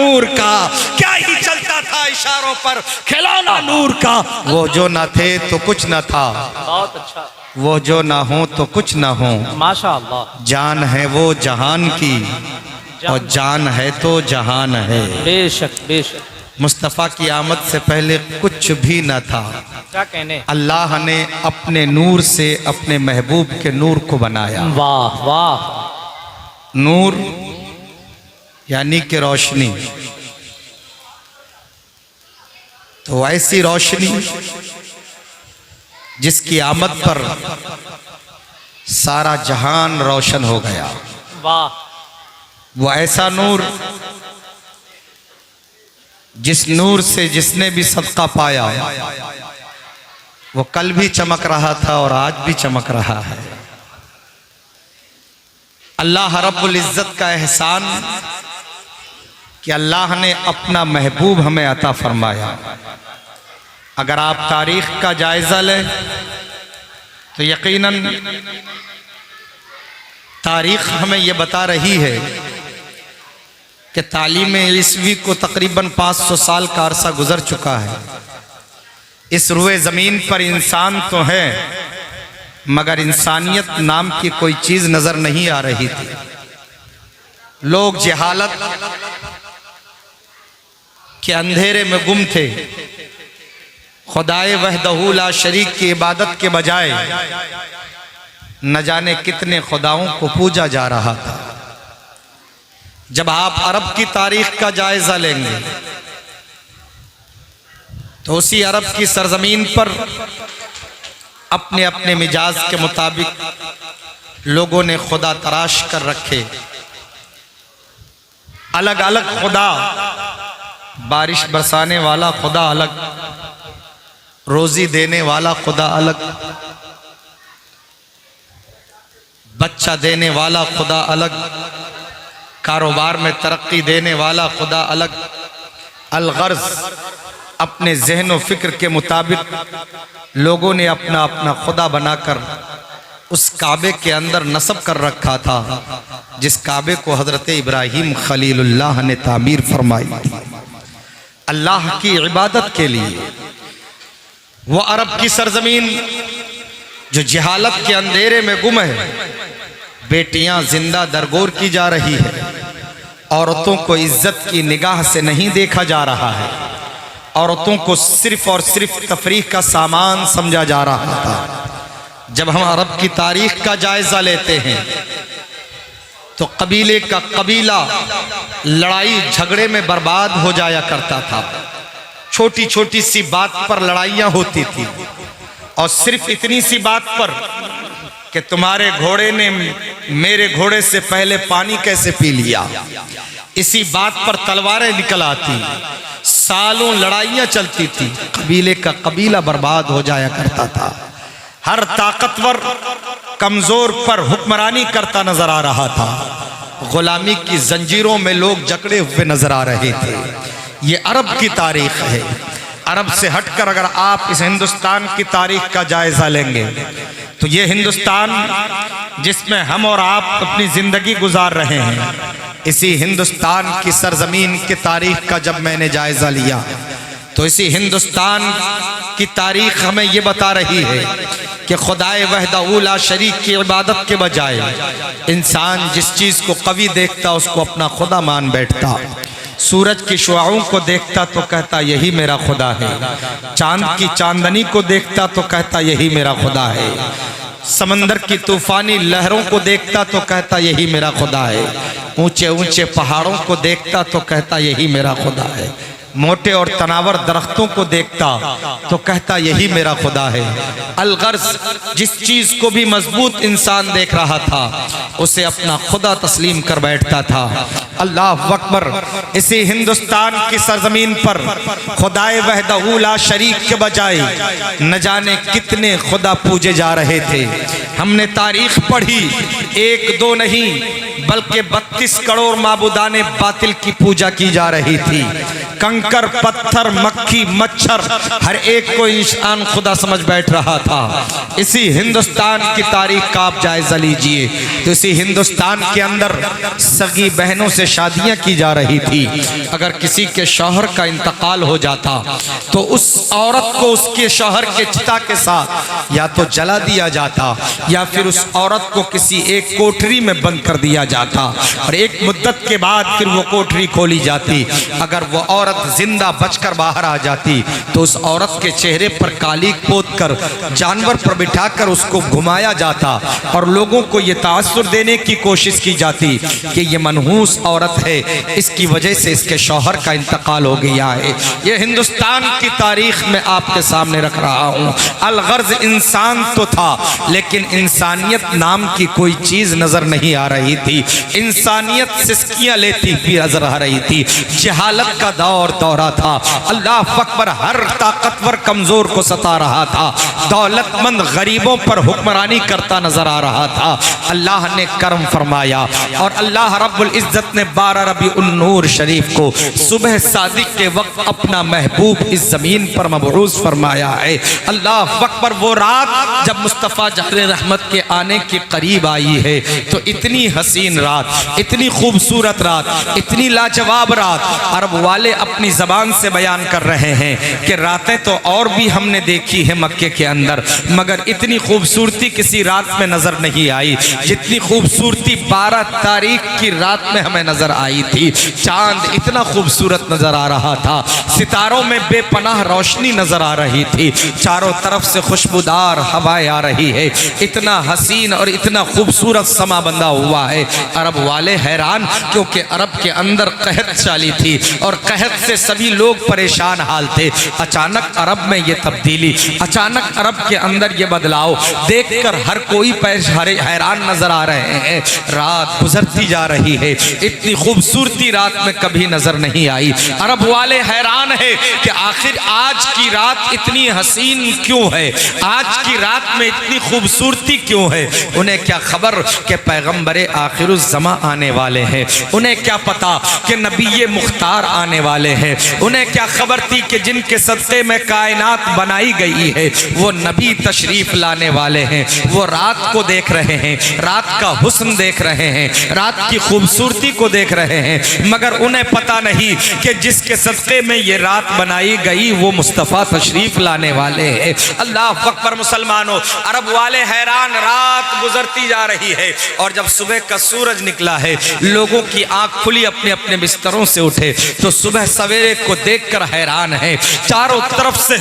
नूर का, क्या ही चलता था इशारों पर खिलौना नूर का। वो जो न थे तो कुछ न था, बहुत अच्छा, वो जो ना हो तो कुछ ना हो। माशाअल्लाह। जान है वो जहान की और जान है तो जहान है। बेशक बेशक। मुस्तफ़ा की आमद से पहले कुछ भी न था। क्या कहने। अल्लाह ने अपने नूर से अपने महबूब के नूर को बनाया। वाह वाह। नूर यानी कि रोशनी, तो ऐसी रोशनी जिसकी आमद पर सारा जहान रोशन हो गया। वाह। वो ऐसा नूर जिस नूर से जिसने भी सदका पाया वो कल भी चमक रहा था और आज भी चमक रहा है। अल्लाह रब्बुल इज्जत का एहसान कि अल्लाह ने अपना महबूब हमें अता फरमाया। अगर आप तारीख का जायजा लें तो यकीनन तारीख हमें यह बता रही है कि तालीम ईस्वी को तकरीबन 500 साल का अरसा गुजर चुका है। इस रुए ज़मीन पर इंसान तो है मगर इंसानियत नाम की कोई चीज़ नज़र नहीं आ रही थी। लोग जहालत के अंधेरे में गुम थे। खुदाए वहदहू ला शरीक की इबादत के बजाय न जाने कितने खुदाओं को पूजा जा रहा था। जब आप अरब की तारीख का जायजा लेंगे तो उसी अरब की सरजमीन पर अपने अपने मिजाज के मुताबिक लोगों ने खुदा तराश कर रखे। अलग अलग खुदा, बारिश बरसाने वाला खुदा अलग, रोजी देने वाला खुदा अलग, बच्चा देने वाला खुदा अलग, कारोबार में तरक्की देने वाला खुदा अलग। अलगर्ज अपने जहन व फिक्र के मुताबिक लोगों ने अपना अपना खुदा बनाकर उस काबे के अंदर नस्ब कर रखा था जिस काबे को हजरत इब्राहीम खलीलुल्लाह ने तामीर फरमाई अल्लाह की इबादत के लिए। वो अरब की सरजमीन जो जहालत के अंधेरे में गुम है, बेटियां जिंदा दरगोर की जा रही है, औरतों को इज्जत की निगाह से नहीं देखा जा रहा है, औरतों को सिर्फ और सिर्फ तफरीह का सामान समझा जा रहा था। जब हम अरब की तारीख का जायजा लेते हैं तो कबीले का कबीला लड़ाई झगड़े में बर्बाद हो जाया करता था। छोटी छोटी सी बात पर लड़ाइयां होती थी और सिर्फ इतनी सी बात पर कि तुम्हारे घोड़े ने मेरे घोड़े से पहले पानी कैसे पी लिया, इसी बात पर तलवारें निकल आती, सालों लड़ाइयां चलती थी, कबीले का कबीला बर्बाद हो जाया करता था। हर ताकतवर कमजोर पर हुक्मरानी करता नजर आ रहा था। गुलामी की जंजीरों में लोग जकड़े हुए नजर आ रहे थे। ये अरब की तारीख है। अरब से हटकर अगर आप इस हिंदुस्तान की तारीख का जायजा लेंगे तो ये हिंदुस्तान जिसमें हम और आप अपनी जिंदगी गुजार रहे हैं, इसी हिंदुस्तान की सरजमीन की तारीख का जब मैंने जायजा लिया तो इसी हिंदुस्तान की तारीख हमें ये बता रही है कि खुदाए वहदहू ला शरीक की इबादत के बजाय इंसान जिस चीज़ को कवी देखता उसको अपना खुदा मान बैठता। सूरज की शुआओं को देखता तो कहता यही मेरा खुदा है, चांद की चांदनी को देखता तो कहता यही मेरा खुदा है, समंदर की तूफानी लहरों को देखता तो कहता यही मेरा खुदा है, ऊंचे ऊंचे पहाड़ों को देखता तो कहता यही मेरा खुदा है, मोटे और तनावर दरख्तों को देखता तो कहता यही मेरा खुदा है। अलगर्ज जिस चीज को भी मजबूत इंसान देख रहा था उसे अपना खुदा तस्लीम कर बैठता था। अल्लाह अकबर। इसी हिंदुस्तान की सरजमीन पर खुदाए वहदहू ला शरीक के बजाय न जाने कितने खुदा पूजे जा रहे थे। हमने तारीख पढ़ी, एक दो नहीं बल्कि 32 करोड़ माबूदाने बातिल की पूजा की जा रही थी। कंकर पत्थर मक्खी मच्छर हर एक को इंसान खुदा समझ बैठ रहा था। इसी हिंदुस्तान की तारीख का आप जायजा लीजिए तो इसी हिंदुस्तान के अंदर सगी बहनों से शादियां की जा रही थी। अगर किसी के शौहर का इंतकाल हो जाता तो उस औरत को उसके शौहर के चिता के साथ या तो जला दिया जाता या फिर उस औरत को किसी एक कोठरी में बंद कर दिया जाता और एक मुद्दत के बाद फिर वो कोठरी खोली जाती। अगर वो औरत जिंदा बचकर बाहर आ जाती तो उस औरत के चेहरे पर कालीक पोत कर जानवर पर बिठाकर उसको घुमाया जाता और लोगों को ये तासुर देने की कोशिश की जाती कि ये मनहूस औरत है, इसकी वजह से इसके शौहर का इंतकाल हो गया है। ये हिंदुस्तान की तारीख में आपके सामने रख रहा हूँ। अलगर्ज इंसान तो था लेकिन इंसानियत नाम की कोई चीज नजर नहीं आ रही थी। इंसानियत सिस्कियां लेती हुई नजर आ रही थी। जहालत का दौरा था। अल्लाह अकबर हर ताकतवर कमजोर को सता रहा था। दौलतमंद गरीबों पर हुक्मरानी करता नजर आ रहा था। अल्लाह ने करम फरमाया और अल्लाह रब्बुल इज्जत ने 12 रबीउन नूर शरीफ को सुबह सादिक के वक्त अपना महबूब इस जमीन पर मबरूज फरमाया है। अल्लाह अकबर वो रात जब मुस्तफ़ा जहर रहमत के आने के करीब आई है तो इतनी हसीन रात, इतनी खूबसूरत रात, इतनी लाजवाब रात अरब वाले अपनी जबान से बयान कर रहे हैं कि रातें तो और भी हमने देखी है मक्के के अंदर, मगर इतनी खूबसूरती किसी रात में नजर नहीं आई जितनी खूबसूरती 12 तारीख की रात में हमें नजर आई थी। चांद इतना खूबसूरत नजर आ रहा था, सितारों में बेपनाह रोशनी नजर आ रही थी, चारों तरफ से खुशबूदार हवाएं आ रही है। इतना हसीन और इतना खूबसूरत समा बंधा हुआ है। अरब वाले हैरान, क्योंकि अरब के अंदर कहत चाली थी और कहत से सभी लोग परेशान हाल थे। अचानक अरब में ये तब्दीली, अचानक अरब के अंदर ये बदलाव देखकर हर कोई हैरान नजर आ रहे हैं। रात गुजरती जा रही है, इतनी खूबसूरती रात में कभी नजर नहीं आई। अरब वाले हैरान है कि आखिर आज की रात इतनी हसीन क्यों है, आज की रात में इतनी खूबसूरती क्यों है। उन्हें क्या खबर कि पैगंबरे आखिरुज़्ज़मा आने वाले हैं, उन्हें क्या पता कि नबी मुख्तार आने वाले हैं, उन्हें क्या खबर थी कि जिनके सदक़े में कायनात बनाई गई है वो नबी तशरीफ लाने वाले हैं। वो रात को देख रहे हैं, रात का हुस्न देख रहे हैं, रात की खूबसूरती को देख रहे हैं, मगर उन्हें पता नहीं कि जिसके सदक़े में ये रात बनाई गई वो मुस्तफ़ा तशरीफ लाने वाले हैं। अल्लाह अकबर। मुसलमानों, अरब वाले हैरान, रात गुजरती जा रही है और जब सुबह का सूरज निकला है लोगों की आंख खुली, अपने अपने बिस्तरों से उठे तो सुबह सवेरे को देखकर हैरान है। चारों तरफ से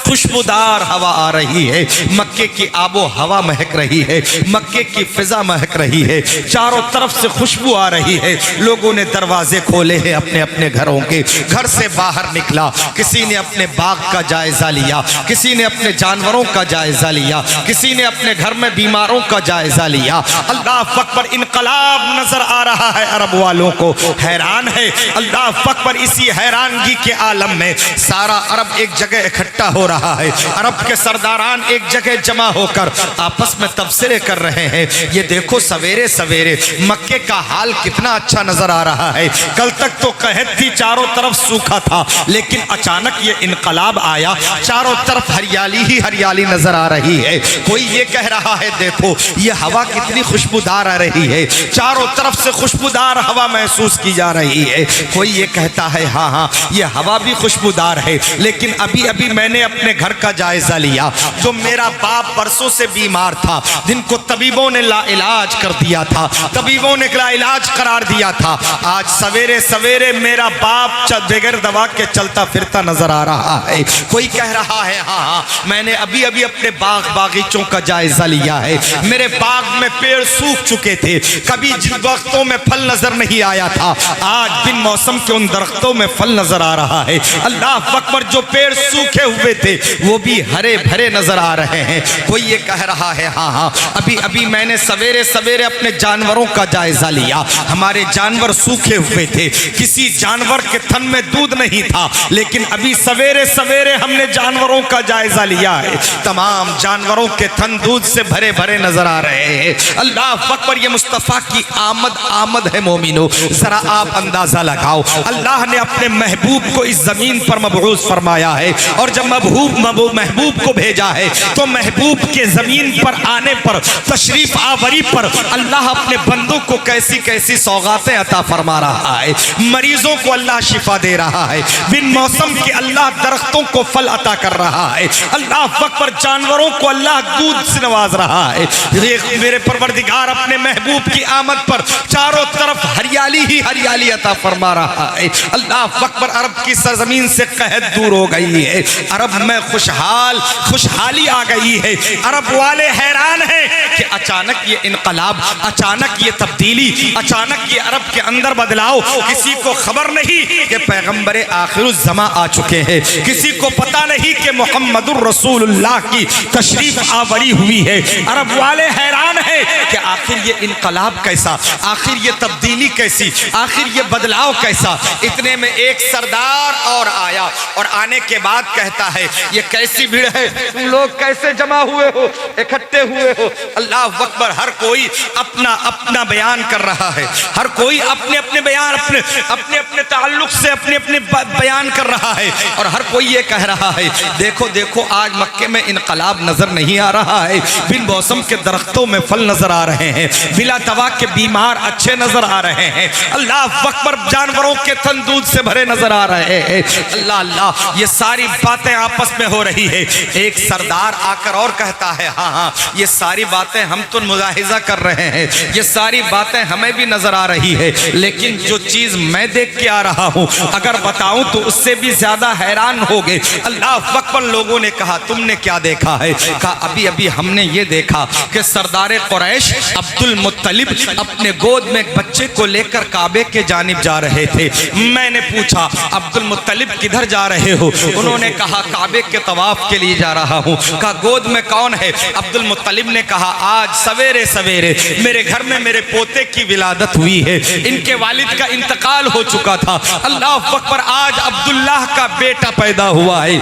खुशबूदार हवा आ रही है, मक्के की आबो हवा महक रही है, मक्के की फिजा महक रही है, चारों तरफ से खुशबू आ रही है। लोगों ने दरवाजे खोले हैं अपने अपने घरों के, घर से बाहर निकला, किसी ने अपने बाग का जायजा लिया, किसी ने अपने जानवरों का जायजा लिया, किसी ने अपने घर में बीमारों का जायजा लिया। अल्लाह अकबर। इनकलाब नजर आ रहा है अरब वालों को, हैरान है। अल्लाह अकबर। इसी हैरानगी के आलम में सारा अरब एक जगह इकट्ठा हो रहा है। अरब के सरदारान एक जगह जमा होकर आपस में तबसरे कर रहे हैं। ये देखो सवेरे सवेरे मक्के का हाल कितना अच्छा नजर आ रहा है। कल तक तो कहत थी, चारों तरफ सूखा था, लेकिन अचानक ये इनकलाब आया, चारों तरफ हरियाली ही हरियाली नजर आ रही है। कोई ये कह रहा है देखो ये हवा कितनी खुशबूदार आ रही है, चारों तरफ से खुशबूदार हवा महसूस की जा रही है। कोई ये कहता है हाँ हाँ ये हवा भी खुशबूदार है, लेकिन अभी अभी मैंने अपने घर का जायजा लिया, जो मेरा बाप बरसों से बीमार था, जिनको तबीबों ने लाइलाज कर दिया था, तबीबों ने लाइलाज करार दिया था, आज सवेरे सवेरे मेरा बाप बगैर दवा के चलता फिरता नजर आ रहा है। कोई कह रहा है हाँ हाँ मैंने अभी अभी अपने बागीचों का जायजा लिया है, मेरे बाग में पेड़ सूख चुके थे, कभी जिन वक्तों में फल नजर नहीं आया था आज बिन मौसम के उन दरख्तों में फल नजर आ रहा है। अल्लाह अकबर। जो पेड़ सूखे हुए थे वो भी हरे भरे नजर आ रहे हैं। कोई ये कह रहा है हाँ हाँ अभी अभी मैंने सवेरे सवेरे अपने जानवरों का जायजा लिया, हमारे जानवर सूखे हुए थे, किसी जानवर के थन में दूध नहीं था, लेकिन अभी सवेरे सवेरे हमने जानवरों का जायजा लिया है, तमाम जानवरों के थन दूध से भरे भरे नजर आ रहे हैं। अल्लाह अकबर। ये मुस्तफ़ा की आमद है मोमिनो, जरा आप अंदाजा लगाओ। अल्लाह ने अपने महबूब को इस जमीन पर मबऊस फरमाया है, और जब महबूब को भेजा है तो महबूब के जमीन पर आने पर, तशरीफ आवरी पर अल्लाह अपने बंदों को कैसी कैसी सौगातें अता फरमा रहा है। मरीजों को अल्लाह शिफा दे रहा है, बिन मौसम के अल्लाह दरख्तों को फल अता कर रहा है, अल्लाह अकबर जानवरों को अल्लाह दूध से नवाज रहा है। मेरे परवरदिगार अपने महबूब की आमद पर चारों तरफ हरियाली ही हरियाली अता फरमा रहा है। अल्लाह अकबर, अरब की सरजमीन से कहत दूर हो गई है, अरब में खुशहाली आ गई है। अरब वाले हैरान हैं कि अचानक ये इनकलाब, अचानक ये तब्दीली, अचानक ये अरब के अंदर बदलाव। किसी को खबर नहीं कि पैगंबर आखिरुज़्ज़मा आ चुके हैं, किसी को पता नहीं कि मुहम्मदुर रसूलुल्लाह की तशरीफ आवरी हुई है। अरब वाले हैरान हैं कि आखिर ये इनकलाब कैसा, आखिर ये तब्दीली कैसी, आखिर ये बदलाव कैसा। इतने में एक सरदार और आया, और आने के बाद कहता है ये कैसी भीड़ है, तुम लोग कैसे जमा हुए हो, इकट्ठे हुए हो। अल्लाह अकबर, हर कोई अपना अपना बयान कर रहा है, हर कोई अपने अपने बयान, अपने अपने ताल्लुक से अपने अपने बयान कर रहा है, और हर कोई ये कह रहा है देखो देखो आज मक्के में इनकलाब नजर नहीं आ रहा है, बिन मौसम के दरख्तों में फल नजर आ रहे हैं, बिला दवा के बीमार अच्छे नजर आ रहे हैं, अल्लाह अकबर जानवरों के तन दूध से भरे नजर आ रहे हैं। अल्लाह अल्लाह, ये सारी बातें आपस में हो रही है। एक सरदार आकर और कहता है हाँ हाँ, ये सारी बातें हम तो मुलाहिजा कर रहे हैं, ये सारी बातें हमें भी नजर आ रही है, लेकिन जो चीज मैं देख के आ रहा हूँ अगर बताऊं तो उससे भी ज्यादा हैरान हो गए। अल्लाह अकबर, लोगों ने कहा तुमने क्या देखा है? कहा अभी अभी हमने ये देखा कि सरदार कुरैश अब्दुल मुत्तलिब अपने गोद में एक बच्चे को लेकर काबे के जानिब जा रहे थे। मैंने पूछा अब्दुल मुत्तलिब किधर जा रहे हो? उन्होंने कहा काबे के तवाफ के लिए जा रहा हूँ। कहा गोद में कौन है? अब्दुल मुत्तलिब ने कहा आज सवेरे सवेरे मेरे घर में मेरे पोते की विलादत हुई है, इनके वालिद का इंतकाल हो चुका था। अल्लाह अकबर, आज अब्दुल्लाह का बेटा पैदा हुआ है,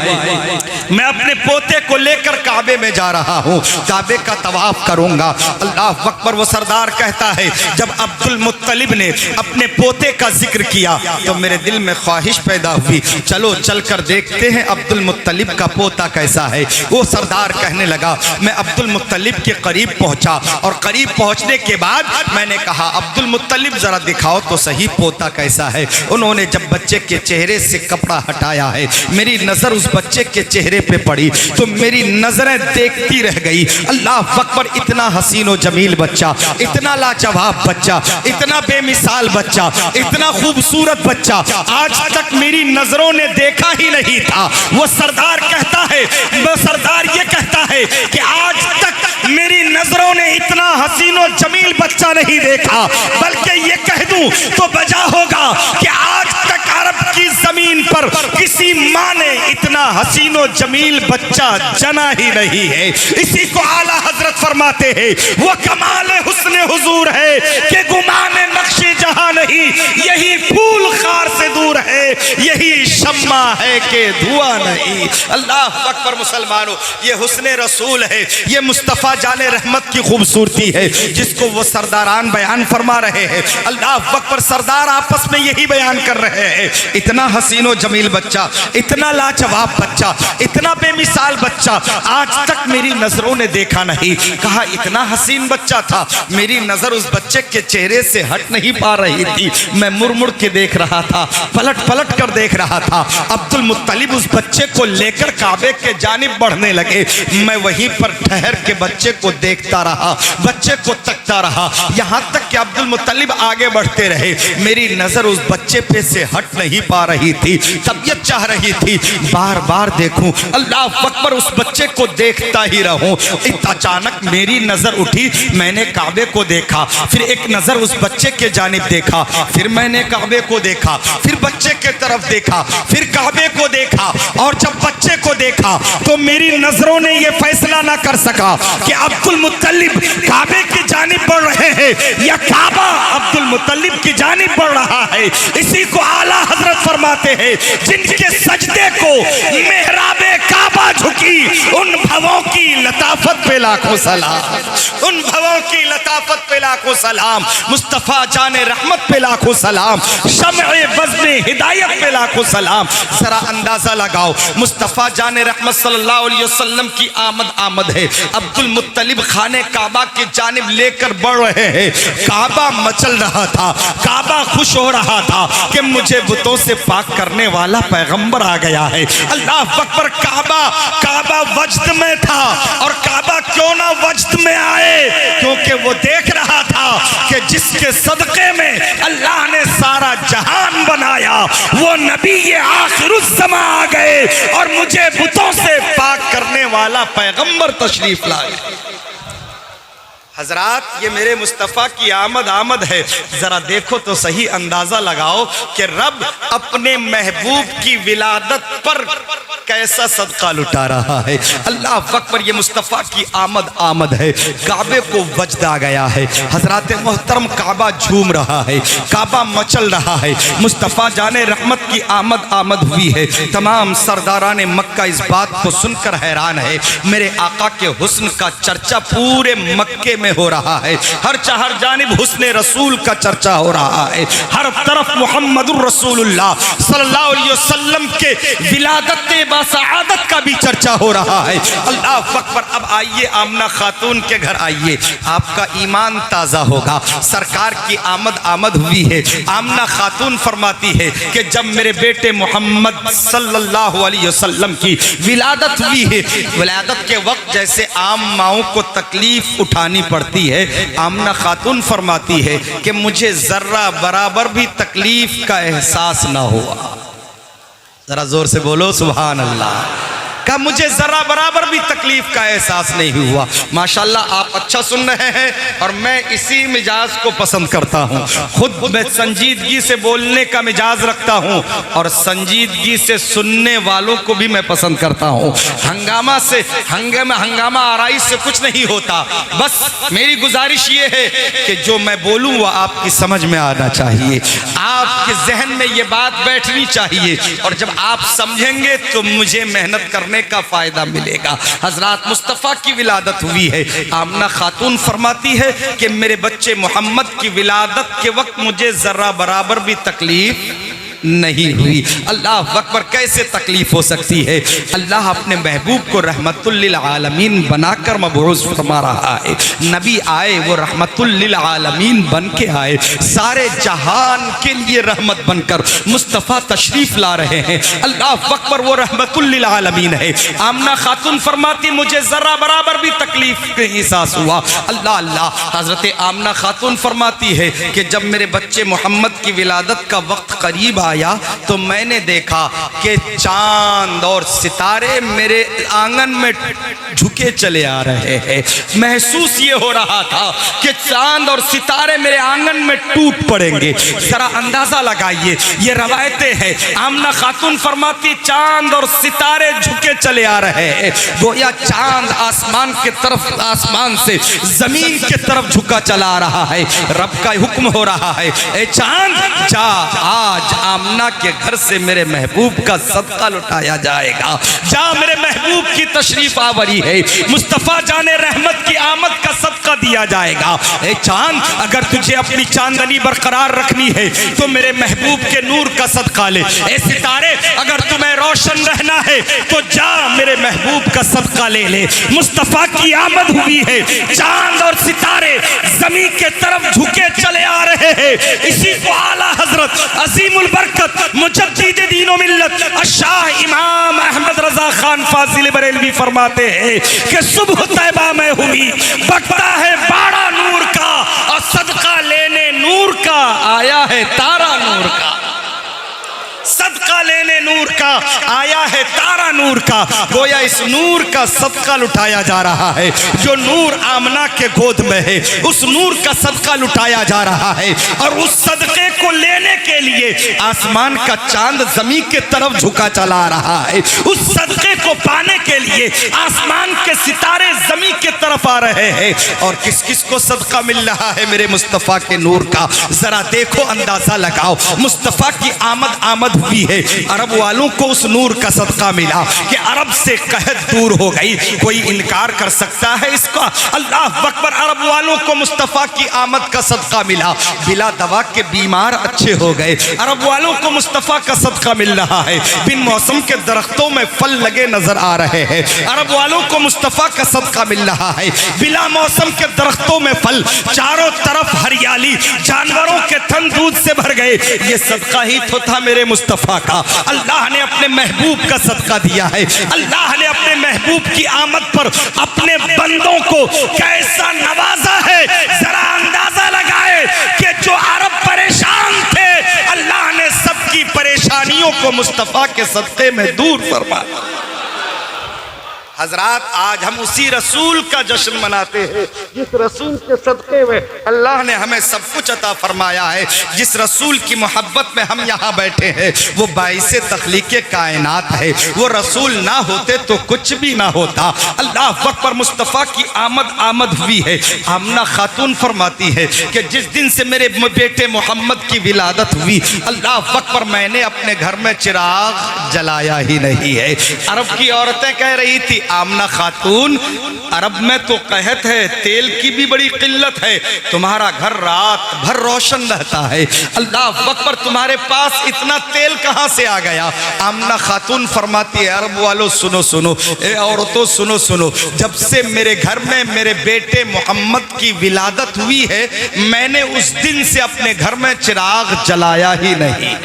मैं अपने पोते को लेकर काबे में जा रहा हूँ, काबे का तवाफ करूंगा। अल्लाह अकबर, वो सरदार कहता है जब अब्दुल मुत्तलिब ने अपने पोते का जिक्र किया तो मेरे दिल में ख्वाहिश पैदा हुई, चलो चलकर देखते हैं अब्दुल मुत्तलिब का पोता कैसा है। वो सरदार कहने लगा, मैं अब्दुल मुत्तलिब के करीब पहुंचा, और करीब पहुंचने के बाद मैंने कहा अब्दुल मुत्तलिब जरा दिखाओ तो सही पोता कैसा है। उन्होंने जब बच्चे के चेहरे से कपड़ा हटाया है, मेरी नजर उस बच्चे के चेहरे पे पड़ी तो मेरी नजरें देखती रह गई। अल्लाह अकबर, इतना हसीन व जमील बच्चा, इतना लाजवाब बच्चा, इतना बेमिसाल बच्चा, इतना खूबसूरत बच्चा आज तक मेरी नजरों ने देखा ही नहीं था। वो सरदार कहता है, वो सरदार ये कहता है कि आज तक मेरी नजरों ने इतना हसीन व जमील बच्चा नहीं देखा, बल्कि ये कह दूं तो बजा होगा कि आज तक अरब की जमीन पर किसी माँ ने इतना हसीन व जमील बच्चा जना ही नहीं है। इसी को आला हजरत फरमाते हैं, वो कमाल हुस्न हुजूर है कि गुमाने नक्शे जहां नहीं, यही फूल खार से दूर है, यही शम्मा है कि धुआं नहीं। अल्लाह अकबर, मुसलमानों, ये हुस्न रसूल है, ये मुस्तफ़ा जाने रहमत की खूबसूरती है जिसको वो सरदारान बयान फरमा रहे हैं। अल्लाह अकबर, सरदार आपस में यही बयान कर रहे हैं, इतना हसीन व जमील बच्चा, इतना लाजवाब बच्चा, इतना बेमिसाल बच्चा आज तक मेरी नजरों ने देखा नहीं। कहा इतना हसीन बच्चा था, मेरी नजर उस बच्चे के चेहरे से हट नहीं पा रही थी, मैं मुड़ मुड़ के देख रहा था, पलट पलट कर देख रहा था। अब्दुल मुत्तलिब उस बच्चे को लेकर काबे के जानिब बढ़ने लगे, मैं वहीं पर ठहर के बच्चे को देखता रहा, बच्चे को तकता रहा, यहाँ तक कि अब्दुल मुत्तलिब आगे बढ़ते रहे, मेरी नजर उस बच्चे पे से हट नहीं पा रही थी। तबीयत चाह रही थी बार बार देखूं, अल्लाह अकबर, उस बच्चे को देखता ही रहूं। अचानक मेरी नजर उठी, मैंने काबे को देखा, फिर एक नजर उस बच्चे के जानिब देखा, फिर मैंने काबे को देखा, फिर बच्चे के तरफ देखा, फिर काबे को देखा, और जब बच्चे को देखा तो मेरी नजरों ने यह फैसला ना कर सका कि अब्दुल मुत्तलिब काबे की जानिब बढ़ रहे हैं या काबा अब्दुल मुत्तलिब की जानिब बढ़ रहा है। इसी को आला हजरत फरमाते हैं, जिनके सजदे को मेहराबे काबा झुकी, उन भवों की लताफत पे लाखों सलाम। सलाम, उन भवों की लताफत पे लाखों सलाम, मुस्तफ़ा जाने रहमत पे लाखों सलाम, शम्ए वज़्न हिदायत पे लाखों सलाम। जरा अंदाजा लगाओ, मुस्तफ़ा जाने रहमत सल्लल्लाहु अलैहि वसल्लम की आमद है। अब्दुल मुत्तलिब खाने काबा की जानिब लेकर बढ़ रहे हैं। काबा मचल रहा था, काबा खुश हो रहा था कि मुझे बुतों से पाक करने वाला पैगंबर आ गया है। अल्लाह अकबर। काबा वजद में था, और काबा क्यों ना वजद में आए, क्योंकि वो देख रहा था कि जिसके सदक़े में अल्लाह ने सारा जहान बनाया वो नबी ये आखिरुज़्ज़मा आ गए और मुझे बुतों से पाक करने वाला पैगंबर तशरीफ लाए। हजरात, ये मेरे मुस्तफ़ा की आमद है। जरा देखो तो सही, अंदाजा लगाओ कि रब अपने महबूब की विलादत पर कैसा सदका लुटा रहा है। अल्लाह अकबर। ये मुस्तफ़ा की आमद है। काबे को वजद आ गया है। हजरात मोहतरम, काबा झूम रहा है, काबा मचल रहा है। मुस्तफ़ा जाने रहमत की आमद हुई है। तमाम सरदारान मक्का इस बात को सुनकर हैरान है। मेरे आका के हुस्न का चर्चा पूरे मक्के में हो रहा है। हर जानिब हुस्ने रसूल का चर्चा हो रहा है। हर तरफ मुहम्मदुर रसूलुल्लाह सल्लल्लाहु अलैहि वसल्लम के विलादत बासआदत का भी चर्चा हो रहा है। अल्लाह अकबर। अब आइए आमना खातून के घर आइए, आपका ईमान ताज़ा होगा। सरकार की आमद हुई है। आमना खातून फरमाती है कि जब मेरे बेटे मोहम्मद सल्लल्लाहु अलैहि वसल्लम की विलादत हुई है, विलादत के वक्त जैसे आम माओं को तकलीफ उठानी पड़ती है, आमना खातून फरमाती है कि मुझे जर्रा बराबर भी तकलीफ का एहसास ना हुआ। जरा जोर से बोलो सुभान अल्लाह। का मुझे जरा बराबर भी तकलीफ का एहसास नहीं हुआ। माशाल्लाह, आप अच्छा सुन रहे हैं और मैं इसी मिजाज को पसंद करता हूँ। खुद मैं संजीदगी से बोलने का मिजाज रखता हूँ और संजीदगी से सुनने वालों को भी मैं पसंद करता हूँ। हंगामा आराई से कुछ नहीं होता। बस मेरी गुजारिश ये है कि जो मैं बोलूँ वह आपकी समझ में आना चाहिए, आपके जहन में ये बात बैठनी चाहिए, और जब आप समझेंगे तो मुझे मेहनत करने का फायदा मिलेगा। हजरात, मुस्तफ़ा की विलादत हुई है। आमना खातून फरमाती है कि मेरे बच्चे मोहम्मद की विलादत के वक्त मुझे जरा बराबर भी तकलीफ नहीं हुई। अल्लाह अकबर। कैसे तकलीफ हो सकती है? अल्लाह अपने महबूब को रहमतुल लिल आलमीन बनाकर मबऊस फरमा रहा है। नबी आए, वो रहमतुल लिल आलमीन बन के आए, सारे जहान के लिए रहमत बनकर मुस्तफ़ा तशरीफ ला रहे हैं। अल्लाह अकबर। वो रहमतुल लिल आलमीन है। आमना खातून फरमाती मुझे जरा बराबर भी तकलीफ का एहसास हुआ। अल्लाह। हजरत आमना खातून फरमाती है कि जब मेरे बच्चे मोहम्मद की विलादत का वक्त करीब आया तो मैंने देखा कि चांद और सितारे मेरे आंगन में झुके चले आ रहे हैं। महसूस ये हो रहा था कि चांद और सितारे मेरे आंगन में टूट पड़ेंगे। जरा अंदाजा लगाइए, ये रवायतें हैं। आमना खातून फरमाती चांद और सितारे झुके चले आ रहे हैं, गोया चांद आसमान के तरफ, आसमान से जमीन के तरफ झुका चला आ रहा है। रब का हुक्म हो रहा है, ए चांद जा, आज आमना के घर से मेरे महबूब का सदका लुटाया जाएगा। जा, मेरे महबूब की तशरीफ आवरी है, मुस्तफ़ा जाने रहमत की आमद का सदका दिया जाएगा। ए चांद, अगर तुझे अपनी चांदनी बरकरार रखनी है तो मेरे महबूब के नूर का सदका ले। ए सितारे, अगर तुम्हें रोशन रहना है तो जा मेरे महबूब का सदका ले ले। मुस्तफ़ा की आमद हुई है, चांद और सितारे जमीन के तरफ झुके चले आ रहे हैं। इसी को आला हजरत अजीमुल बरकत मुजद्दिद दीन व मिल्लत शाह इमाम अहमद रजा खान फाजिल बरेलवी फरमाते हैं कि सुबह तैबा में हुई, बकता है बाड़ा नूर का और सदका लेने नूर का आया है तारा नूर का। सदका लेने नूर का आया है तारा नूर का। गोया इस नूर का सदका लुटाया जा रहा है। जो नूर आमना के गोद में है, उस नूर का सदका लुटाया जा रहा है। और उस सदके को लेने के लिए आसमान का चांद जमीन के तरफ झुका चला रहा है। उस सदके को पाने के लिए आसमान के सितारे जमीन के तरफ आ रहे हैं। और किस किस को सदका मिल रहा है? मेरे मुस्तफ़ा के नूर का। जरा देखो, अंदाजा लगाओ। मुस्तफ़ा की आमद हुई है। अरब वालों को उस नूर का सदका मिला कि अरब से कहत दूर हो गई। कोई इनकार कर सकता है इसका? अल्लाह अकबर। अरब वालों को मुस्तफ़ा की आमद का सदका मिला, बिला दवा के बीमार अच्छे हो गए। अरब वालों को मुस्तफ़ा का सदका मिल रहा है, बिन मौसम के दरख्तों में फल लगे नजर आ रहे हैं। अरब वालों को मुस्तफ़ा का सदका मिल रहा है, बिला मौसम के दरख्तों में फल, चारों तरफ हरियाली, जानवरों के थन दूध से भर गए। ये सदका ही तो था मेरे मुस्तफ़ा का। अल्लाह ने अपने महबूब का सदका दिया है। अल्लाह ने अपने महबूब की आमद पर अपने बंदों को कैसा नवाजा है, जरा अंदाजा लगाए कि जो अरब परेशान थे, अल्लाह ने सबकी परेशानियों को मुस्तफ़ा के सदक़े में दूर फरमा। हजरात, आज हम उसी रसूल का जश्न मनाते हैं जिस रसूल के सदक़े में अल्लाह ने हमें सब कुछ अता फरमाया है। जिस रसूल की मोहब्बत में हम यहाँ बैठे हैं, वो बाइसे तख्लीक़े कायनात है। वो रसूल ना होते तो कुछ भी ना होता। अल्लाह अकबर। मुस्तफ़ा की आमद हुई है। आमना खातून फरमाती है कि जिस दिन से मेरे बेटे मोहम्मद की विलादत हुई, अल्लाह अकबर, मैंने अपने घर में चिराग जलाया ही नहीं है। अरब की औरतें कह रही थी, आमना खातून, अरब में तो कहत है तेल की भी बड़ी किल्लत है, तुम्हारा घर रात भर रोशन रहता है। अल्लाह अकबर, तुम्हारे पास इतना तेल कहां से आ गया? आमना खातून फरमाती है, अरब वालों सुनो सुनो, ए औरतों सुनो सुनो, जब से मेरे घर में मेरे बेटे मोहम्मद की विलादत हुई है, मैंने उस दिन से अपने घर में चिराग जलाया ही नहीं।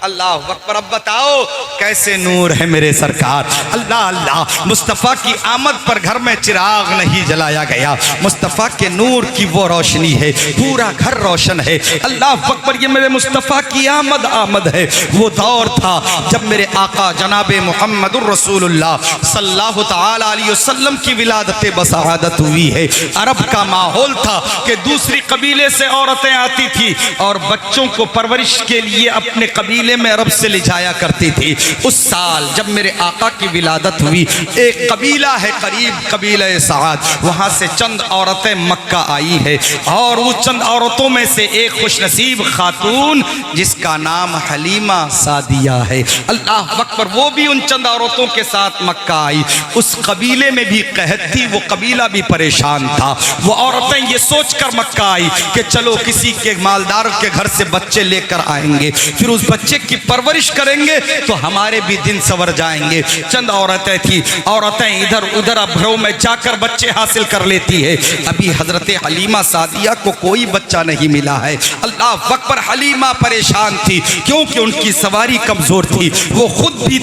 अल्लाह अकबर। अब बताओ कैसे नूर है मेरे सरकार। अल्लाह अल्लाह। मुस्तफ़ा की आमद पर घर में चिराग नहीं जलाया गया। मुस्तफ़ा के नूर की वो रोशनी है, पूरा घर रोशन है। अल्लाह अकबर। ये मेरे मुस्तफ़ा की आमद है। वो दौर था जब मेरे आका जनाबे मुहम्मदुर रसूलुल्लाह सल्लल्लाहु तआला अलैहि वसल्लम की विलादत बसादत हुई है। अरब का माहौल था कि दूसरी कबीले से औरतें आती थी और बच्चों को परवरिश के लिए अपने कबीले में अरब से ले जाया करती थी। उस साल जब मेरे आका की विलादत हुई, एक कबीला है करीब कबीला साद, वहां से चंद औरतें मक्का आई है और उस चंद औरतों में से एक खुशनसीब खातून जिसका नाम हलीमा सादिया है। अल्लाह अकबर। वो भी उन चंद औरतों के साथ मक्का आई। उस कबीले में भी कहत थी, वो कबीला भी परेशान था। वो औरतें ये सोचकर मक्का आई कि चलो किसी के मालदार के घर से बच्चे लेकर आएंगे, फिर उस बच्चे की परवरिश करेंगे तो हमारे भी दिन सवर जाएंगे। चंद औरतें थी, औरतें इधर उधर अभरों में जाकर बच्चे हासिल कर लेती है। अभी हजरत हलीमा सादिया को कोई बच्चा नहीं मिला है। अल्लाह अकबर। हलीमा परेशान थी क्योंकि उनकी सवारी कमजोर थी, वो खुद भी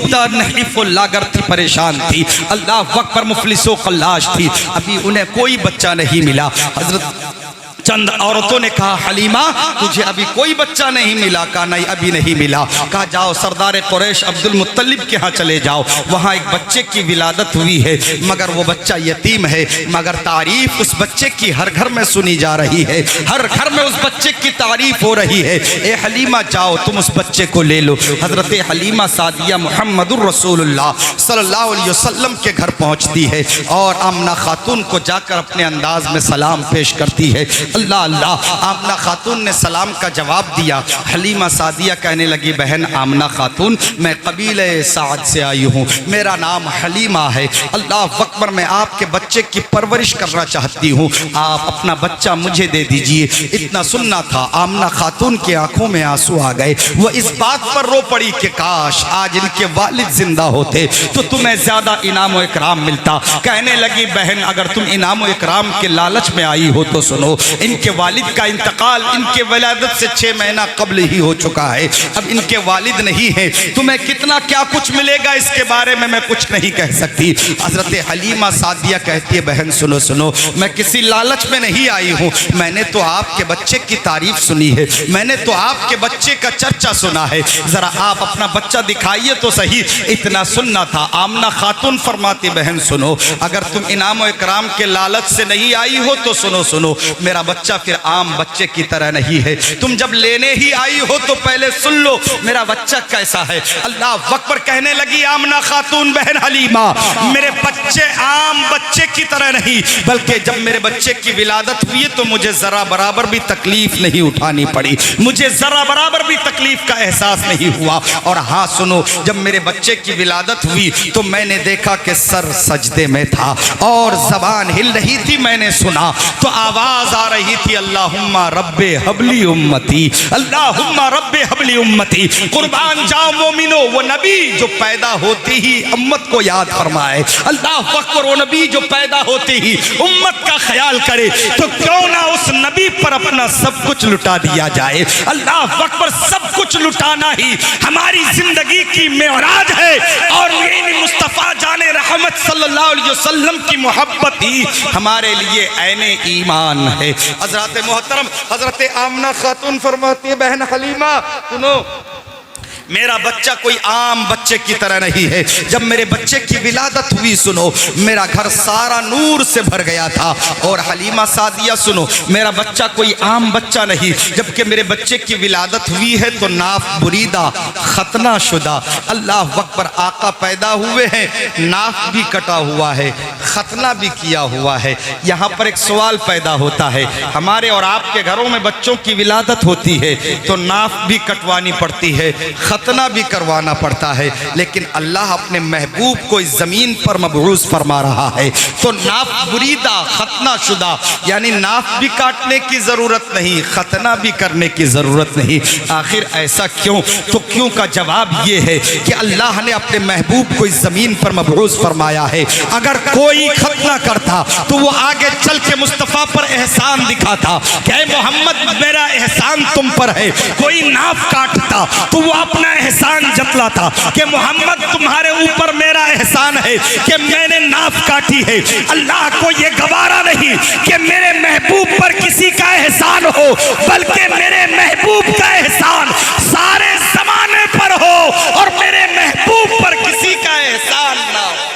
लागर थी, परेशान थी। अल्लाह अकबर। मुफलिसो कल्लाश थी, अभी उन्हें कोई बच्चा नहीं मिला। हजरत चंद औरतों ने कहा, हलीमा तुझे अभी कोई बच्चा नहीं मिला? कहा नहीं अभी नहीं मिला। कहा जाओ सरदार कुरैश अब्दुल मुत्तलिब के यहाँ चले जाओ, वहाँ एक बच्चे की विलादत हुई है, मगर वो बच्चा यतीम है, मगर तारीफ उस बच्चे की हर घर में सुनी जा रही है, हर घर में उस बच्चे की तारीफ हो रही है। ए हलीमा जाओ तुम उस बच्चे को ले लो। हजरत हलीमा सादिया मुहम्मदुर रसूलुल्लाह सल्लल्लाहु अलैहि वसल्लम के घर पहुँचती है और आमना खातून को जाकर अपने अंदाज में सलाम पेश करती है। अल्लाह अल्लाह। आमना खातून ने सलाम का जवाब दिया। हलीमा सादिया कहने लगी, बहन आमना खातून, मैं कबीले साद से आई हूँ, मेरा नाम हलीमा है। अल्लाह अकबर। मैं आपके बच्चे की परवरिश करना चाहती हूँ, आप अपना बच्चा मुझे दे दीजिए। इतना सुनना था। आमना खातून की आंखों में आंसू आ गए। वो इस बात पर रो पड़ी कि काश आज इनके वालिद जिंदा होते तो तुम्हें ज्यादा इनाम व इकराम मिलता। कहने लगी, बहन अगर तुम इनाम व इकराम के लालच में आई हो तो सुनो, इनके वालिद का इंतकाल इनके विलादत से 6 महीना कब्ल ही हो चुका है। अब इनके वालिद नहीं है, तुम्हें कितना क्या कुछ मिलेगा इसके बारे में मैं कुछ नहीं कह सकती। हजरत हलीमा सादिया कहती है, बहन सुनो सुनो, मैं किसी लालच में नहीं आई हूँ, मैंने तो आपके बच्चे की तारीफ सुनी है, मैंने तो आपके बच्चे का चर्चा सुना है, जरा आप अपना बच्चा दिखाइए तो सही। इतना सुनना था। आमना खातून फरमाती, बहन सुनो, अगर तुम इनाम व इकराम के लालच से नहीं आई हो तो सुनो सुनो, मेरा बच्चा फिर आम बच्चे की तरह नहीं है। तुम जब लेने ही आई हो तो पहले सुन लो मेरा बच्चा कैसा है। अल्लाह अकबर। कहने लगी आमना खातून बहन हलीमा, मेरे बच्चे आम बच्चे की तरह नहीं, बल्कि जब मेरे बच्चे की विलादत हुई तो मुझे जरा बराबर भी तकलीफ नहीं उठानी पड़ी, मुझे जरा बराबर भी तकलीफ का एहसास नहीं हुआ। और हाँ सुनो, जब मेरे बच्चे की विलादत हुई तो मैंने देखा कि सर सजदे में था और जबान हिल रही थी। मैंने सुना तो आवाज आ रही थी अल्लाहुम्मा रब्बे हबली उम्मती, अल्लाहुम्मा रब्बे हबली उम्मती। कुर्बान जाओ मोमिनो, वो नबी जो पैदा होते ही उम्मत को याद फरमाए, अल्लाह अकबर, वो नबी जो पैदा होते ही उम्मत का ख्याल करे, तो क्यों ना उस नबी पर अपना सब कुछ लुटा दिया जाए। अल्लाह अकबर। सब कुछ लुटाना ही हमारी जिंदगी की मेराज है और मुस्तफा जाने रहमत सल्लल्लाहु अलैहि वसल्लम की मोहब्बत ही हमारे लिए ऐने ईमान है। हजरत मोहतरम हजरत आमना खातून फरमाती है बहन हलीमा सुनो, मेरा बच्चा कोई आम बच्चे की तरह नहीं है। जब मेरे बच्चे की विलादत हुई सुनो, मेरा घर सारा नूर से भर गया था। और हलीमा सादिया सुनो, मेरा बच्चा कोई आम बच्चा नहीं, जबकि मेरे बच्चे की विलादत हुई है तो नाफ बुरीदा खतना शुदा, अल्लाह अकबर, आका पैदा हुए हैं, नाफ भी कटा हुआ है, खतना भी किया हुआ है। यहाँ पर एक सवाल पैदा होता है, हमारे और आपके घरों में बच्चों की विलादत होती है तो नाफ भी कटवानी पड़ती है, खतना भी करवाना पड़ता है, लेकिन अल्लाह अपने महबूब को इस जमीन पर मबरूज फरमा रहा है तो नाफ बुरीदा खतना शुदा, यानी नाफ भी काटने की जरूरत नहीं, खतना भी करने की जरूरत नहीं। आखिर ऐसा क्यों? तो क्यों का जवाब ये है कि अल्लाह ने अपने महबूब को इस जमीन पर मबरूज फरमाया है। अगर कोई खतना करता तो वो आगे चल के मुस्तफ़ा पर एहसान दिखाता कि मोहम्मद मेरा एहसान तुम पर है। कोई नाफ काटता तो वो अपना एहसान जतलाता कि मोहम्मद तुम्हारे ऊपर मेरा एहसान है कि मैंने नाफ काटी है। अल्लाह को ये गवारा नहीं कि मेरे महबूब पर किसी का एहसान हो, बल्कि मेरे महबूब का एहसान सारे जमाने पर हो और मेरे महबूब पर किसी का एहसान ना हो।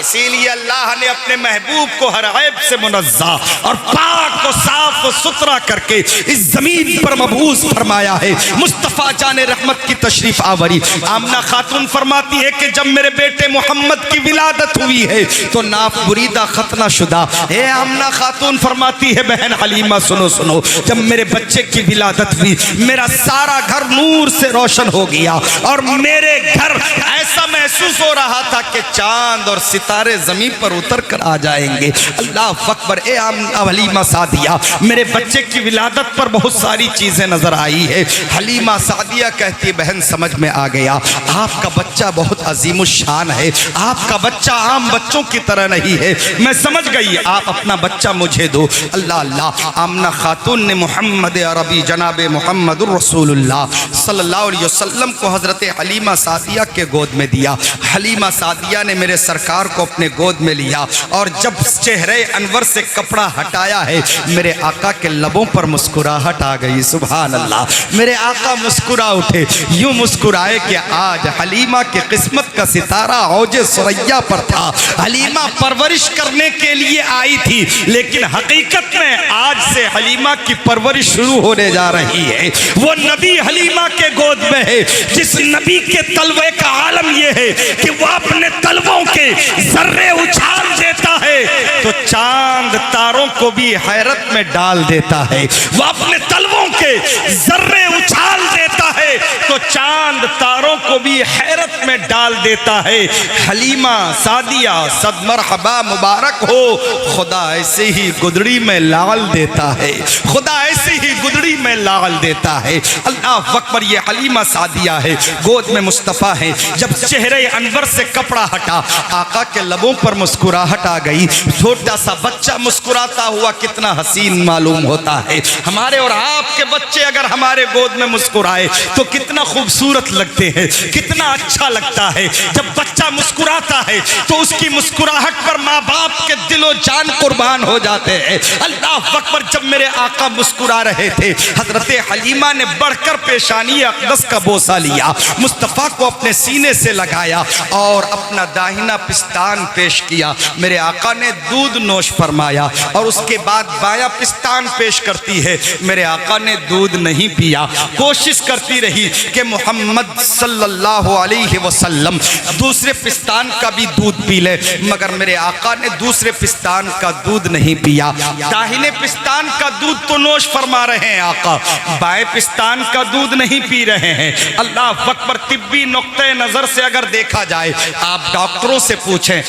इसीलिए अल्लाह ने अपने महबूब को हर ऐब से मुनज़्ज़ा और पाक को साफ और सुथरा करके इस जमीन पर मबूस फरमाया है। मुस्तफ़ा जाने रहमत की तशरीफ आवरी आमना खातून फरमाती है कि जब मेरे बेटे मोहम्मद की विलादत हुई है तो नाफ बुरीदा खतना शुदा। हे आमना खातून फरमाती है बहन हलीमा सुनो सुनो, जब मेरे बच्चे की विलादत हुई मेरा सारा घर नूर से रोशन हो गया और मेरे घर ऐसा महसूस हो रहा था कि चांद और सितारे जमीन पर उतर कर आ जाएंगे। अल्लाह अकबर। ए हलीमा सादिया, मेरे बच्चे की विलादत पर बहुत सारी चीजें नजर आई है। हलीमा सादिया कहती बहन समझ में आ गया, आपका बच्चा बहुत अजीमुशान है, आपका बच्चा आम बच्चों की तरह नहीं है। मैं समझ गई, आप अपना बच्चा मुझे दो। अल्लाह अल्लाह। आमना खातून ने मोहम्मद अरबी जनाब मोहम्मद रसूलुल्लाह सल्लल्लाहु अलैहि वसल्लम को हजरत हलीमा सादिया के गोद में दिया। हलीमा सादिया ने मेरे सरकार को अपने गोद में लिया और जब चेहरे अनवर से कपड़ा हटाया है मेरे आका के लबों पर मुस्कुराहट आ गई। सुभान अल्लाह। मेरे आका मुस्कुरा उठे, यूं मुस्कुराए कि आज हलीमा की किस्मत का सितारा औजे सुरैया पर था। हलीमा परवरिश करने के लिए आई थी, लेकिन हकीकत में आज से हलीमा की परवरिश शुरू होने जा रही है। वो नबी हलीमा के गोद में है जिस नबी के तलवे का आलम यह है कि वह अपने तलवों के जर्रे उछाल देता है तो चांद तारों को भी हैरत में डाल देता है। वह अपने तलवों के जर्रे उछाल देता है तो चांद तारों को भी हैरत में डाल देता है। हलीमा सादिया सद मरहबा मुबारक हो, खुदा ऐसे ही गुदड़ी में लाल देता है, खुदा ऐसे ही गुदड़ी में लाल देता है। अल्लाह अकबर। ये हलीमा सादिया है, गोद में मुस्तफ़ा है। जब चेहरे अनवर से कपड़ा हटा आका के लबों पर मुस्कुराहट आ गई। छोटा सा बच्चा मुस्कुराता हुआ कितना हसीन मालूम होता है। हमारे और आपके बच्चे अगर हमारे गोद में मुस्कुराए तो कितना खूबसूरत लगते हैं, कितना अच्छा लगता है। जब बच्चा मुस्कुराता है तो उसकी मुस्कुराहट पर माँ बाप के दिलो जान कुर्बान हो जाते हैं। अल्लाह अकबर। जब मेरे आका मुस्कुरा रहे थे हजरत हलीमा ने बढ़कर पेशानी अक़दस का बोसा लिया, मुस्तफ़ा को अपने सीने से लगाया और अपना दाहिना पिस्तान पेश किया। मेरे आका ने दूध नोश फरमाया और उसके बाद बायां पिस्तान पेश करती है। मेरे आका ने दूध नहीं पिया, कोशिश करती रही कि मोहम्मद सल्लल्लाहु अलैहि वसल्लम दूसरे पिस्तान का भी दूध पी ले, मगर मेरे आका ने दूसरे पिस्तान का दूध नहीं पिया। दाहिने पिस्तान का दूध तो नोश फरमा रहे हैं आका, बाएं पिस्तान का दूध नहीं पी रहे हैं। अल्लाह अकबर। तिब्बी नुक्ते नजर से अगर देखा जाए, आप डॉक्टरों से पूछें,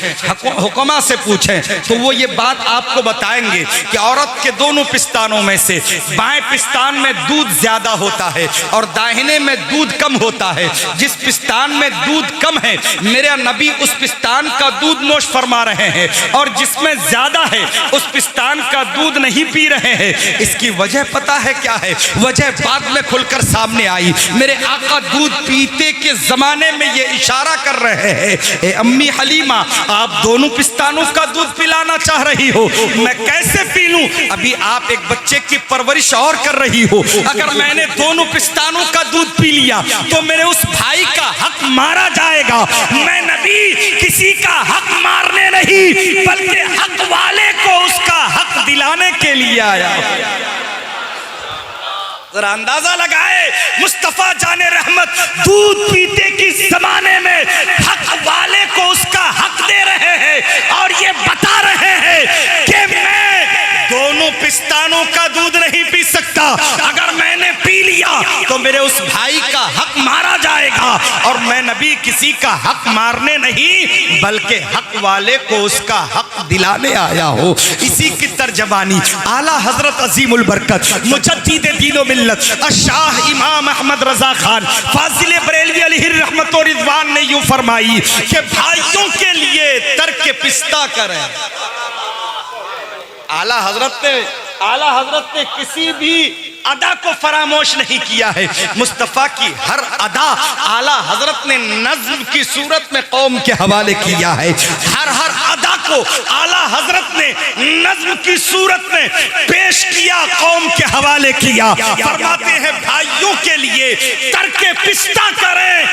हुक्मा से पूछें, तो वो ये बात आपको बताएंगे कि औरत के दोनों पिस्तानों में से बाएं पिस्तान में दूध ज्यादा होता है और दाहिने में दूध कम होता है। जिस पिस्तान में दूध कम है मेरे नबी उस पिस्तान का दूध नोश फरमा रहे हैं, और जिसमें ज्यादा है उस पिस्तान का दूध नहीं पी रहे हैं। इसकी वजह पता है क्या है? वजह बाद में खुलकर सामने आई। मेरे आका दूध पीते के जमाने में ये इशारा कर रहे हैं, ए अम्मी हलीमा, आप दोनों पिस्तानों का दूध पिलाना चाह रही हो, मैं कैसे पी लूं? अभी आप एक बच्चे की परवरिश और कर रही हो। अगर मैंने दोनों पिस्तानों का दूध पी लिया तो मेरे उस भाई का हक मारा जाएगा। मैं नबी किसी का हक मारने नहीं, बल्कि हक वाले को उसका हक दिलाने के लिए आया। जरा अंदाजा लगाए, मुस्तफा जाने रहमत दूध पीते की जमाने में हक वाले को उसका हक दे रहे हैं और ये बता रहे हैं कि मैं दोनों पिस्तानों का दूध नहीं पी सकता। अगर मैंने पी लिया तो मेरे उस भाई का हक मारा जाएगा, और मैं नबी किसी का हक मारने नहीं बल्कि हक वाले को उसका हक दिलाने आया हो। इसी की तर्जमानी आला हजरत अजीमुल बरकत मुजद्दिद दीन मिल्लत शाह इमाम अहमद रजा खान फाजिल बरेलवी अलैहि रहमत और रिज़वान ने यूं फरमाई कि भाइयों के लिए तर्क पिस्ता करें। आला हजरत ने किसी भी अदा को फरामोश नहीं किया है। मुस्तफ़ा की हर अदा आला हजरत ने नज़्म की सूरत में कौम के हवाले किया है। हर अदा को आला हजरत ने नज़्म की सूरत में पेश किया, कौम के हवाले किया। फरमाते हैं भाइयों के लिए तर्के पिस्ता करें,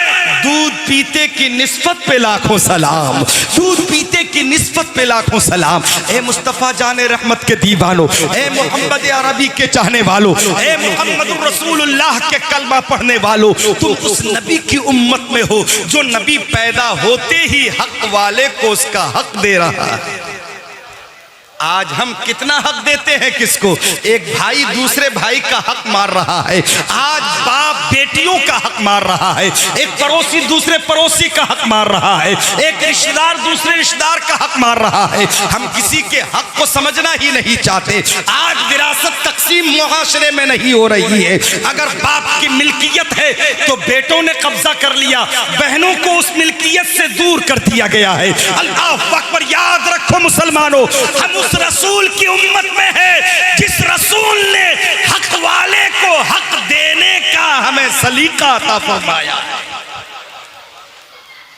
दूध पीते की निस्बत पे लाखों सलाम, दूध पीते की निस्बत पे लाखों सलाम। ए मुस्तफ़ा जाने रहमत के दीवानों, ए मोहम्मद अरबी के चाहने वालों, ए मुहम्मदुर रसूलुल्लाह के कलमा पढ़ने वालों, तुम उस नबी की उम्मत में हो जो नबी पैदा होते ही हक वाले को उसका हक दे रहा है। आज हम कितना हक देते हैं किसको? एक भाई दूसरे भाई का हक मार रहा है। आज बाप बेटियों का हक मार रहा है, एक पड़ोसी दूसरे पड़ोसी का हक मार रहा है, एक रिश्तेदार दूसरे रिश्तेदार का हक मार रहा है। हम किसी के हक को समझना ही नहीं चाहते। आज विरासत तकसीम मुआशरे में नहीं हो रही है। अगर बाप की मिल्कियत है तो बेटों ने कब्जा कर लिया, बहनों को उस मिल्कियत से दूर कर दिया गया है। अल्लाह अकबर। याद रखो मुसलमानों, हम उस रसूल की उम्मत में है जिस रसूल ने हक वाले को हक देने का हमें सलीका अता फरमाया।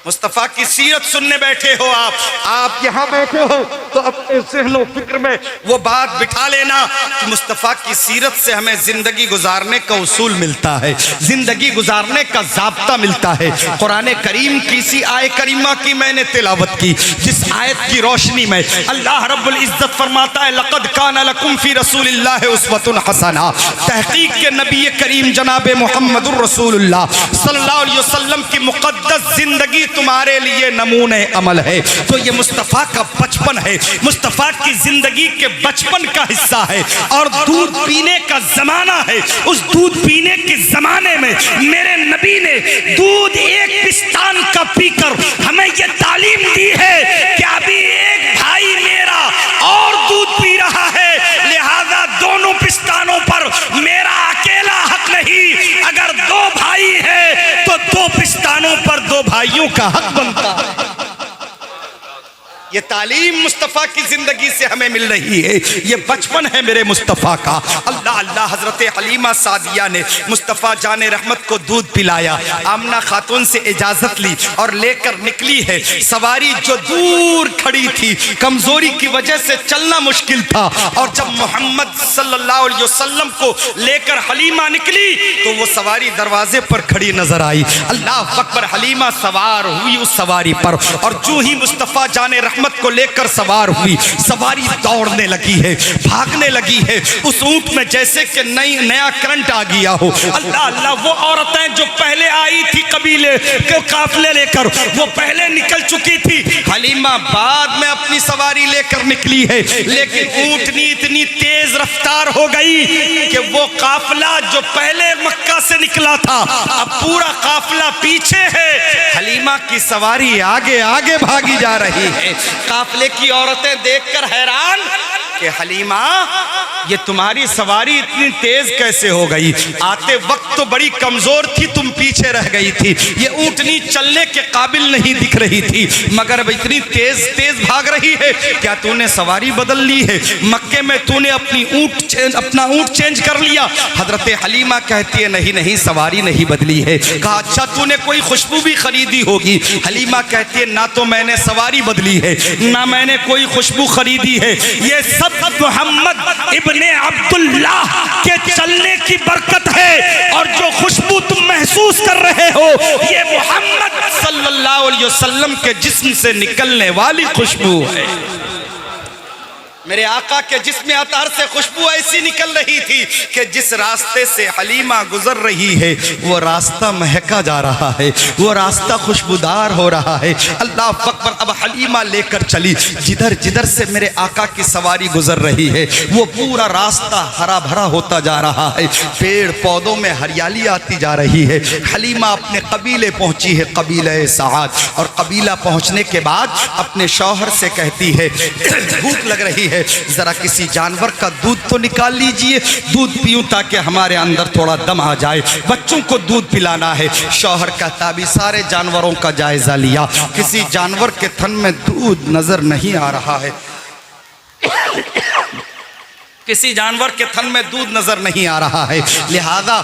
मुस्तफ़ा की सीरत सुनने बैठे हो आप यहाँ बैठे हो तो अपने ज़हन फिक्र में वो बात बिठा लेना कि मुस्तफ़ा की सीरत से हमें जिंदगी गुजारने का उसूल मिलता है, जिंदगी गुजारने का ज़ाब्ता मिलता है। कुरान करीम की सी आय करीमा की मैंने तिलावत की, जिस आयत की रोशनी में अल्लाह रब्बुल इज्जत फरमाता है लक़द काना लकुम फ़ी रसूलिल्लाहि उस्वतुन हसना। तहक़ीक़ के नबी करीम जनाब मुहम्मदुर रसूलुल्लाह सल्लल्लाहु अलैहि वसल्लम की मुक़द्दस जिंदगी तुम्हारे लिए नमूने अमल है। तो ये मुस्तफ़ा का बचपन है, मुस्तफ़ा की जिंदगी के बचपन का हिस्सा है और दूध पीने का जमाना है। उस दूध पीने के जमाने में मेरे नबी ने दूध एक पिस्तान का पीकर हमें ये तालीम दी है कि अभी एक भाई मेरा और दूध पी रहा है, लिहाजा दोनों पिस्तानों पर मेरा अकेला हक नहीं। अगर दो भाई है तो दो पिस्तानों पर दो भाइयों का हक बनता है। ये तालीम मुस्तफ़ा की जिंदगी से हमें मिल रही है, ये बचपन है मेरे मुस्तफ़ा का। अल्लाह अल्लाह हजरत हलीमा सादिया ने मुस्तफ़ा जाने रहमत को दूध पिलाया। आमना खातून से इजाजत ली और लेकर निकली है। सवारी जो दूर खड़ी थी, कमजोरी की वजह से चलना मुश्किल था, और जब मोहम्मद सल्लल्लाहु अलैहि वसल्लम को लेकर हलीमा निकली तो वो सवारी दरवाजे पर खड़ी नजर आई। अल्लाह अकबर। हलीमा सवार हुई उस सवारी पर, और जो ही मुस्तफ़ा जाने रहमत मोहम्मद को लेकर सवार हुई। सवारी दौड़ने लगी है, भागने लगी है। उस ऊंट में जैसे कि नया करंट आ गया हो। अल्लाह अल्लाह, वो औरतें जो पहले आई थी कबीले के काफिले लेकर, वो पहले निकल चुकी थी। हलीमा बाद में अपनी सवारी लेकर निकली है, लेकिन ऊंटनी इतनी तेज रफ्तार हो गई कि वो काफिला जो पहले मक्का से निकला था, अब पूरा काफिला पीछे है। हलीमा की सवारी आगे आगे भागी जा रही है। काफिले की औरतें देखकर हैरान कि हलीमा, ये तुम्हारी सवारी इतनी तेज कैसे हो गई? आते वक्त तो बड़ी कमजोर थी, तुम पीछे रह गई थी। ये ऊंटनी चलने के काबिल नहीं दिख रही थी, मगर अब इतनी तेज तेज भाग रही है। क्या तूने सवारी बदल ली है? मक्के में तूने अपना ऊंट चेंज कर लिया? हजरत हलीमा कहती है नहीं नहीं, सवारी नहीं बदली है। कहा अच्छा, तूने कोई खुशबू भी खरीदी होगी? हलीमा कहती है ना तो मैंने सवारी बदली है, ना मैंने कोई खुशबू खरीदी है। ये सब मोहम्मद इब्ने अब्दुल्लाह के चलने की बरकत है। और जो खुशबू तुम महसूस कर रहे हो, ये मोहम्मद सल्लल्लाहु अलैहि वसल्लम के जिस्म से निकलने वाली खुशबू है। मेरे आका के जिस्म अतार से खुशबू ऐसी निकल रही थी कि जिस रास्ते से हलीमा गुजर रही है, वो रास्ता महका जा रहा है, वो रास्ता खुशबूदार हो रहा है। अल्लाह अकबर। अब हलीमा लेकर चली, जिधर जिधर से मेरे आका की सवारी गुजर रही है, वो पूरा रास्ता हरा भरा होता जा रहा है। पेड़ पौधों में हरियाली आती जा रही है। हलीमा अपने कबीले पहुंची है, कबीले साद। और कबीला पहुंचने के बाद अपने शौहर से कहती है भूख लग रही है, जरा किसी जानवर का दूध तो निकाल लीजिए, दूध पीऊं ताकि हमारे अंदर थोड़ा दम आ जाए, बच्चों को दूध पिलाना है। शौहर कहता भी सारे जानवरों का जायजा लिया, किसी जानवर के थन में दूध नजर नहीं आ रहा है। किसी जानवर के थन में दूध नजर नहीं आ रहा है, लिहाजा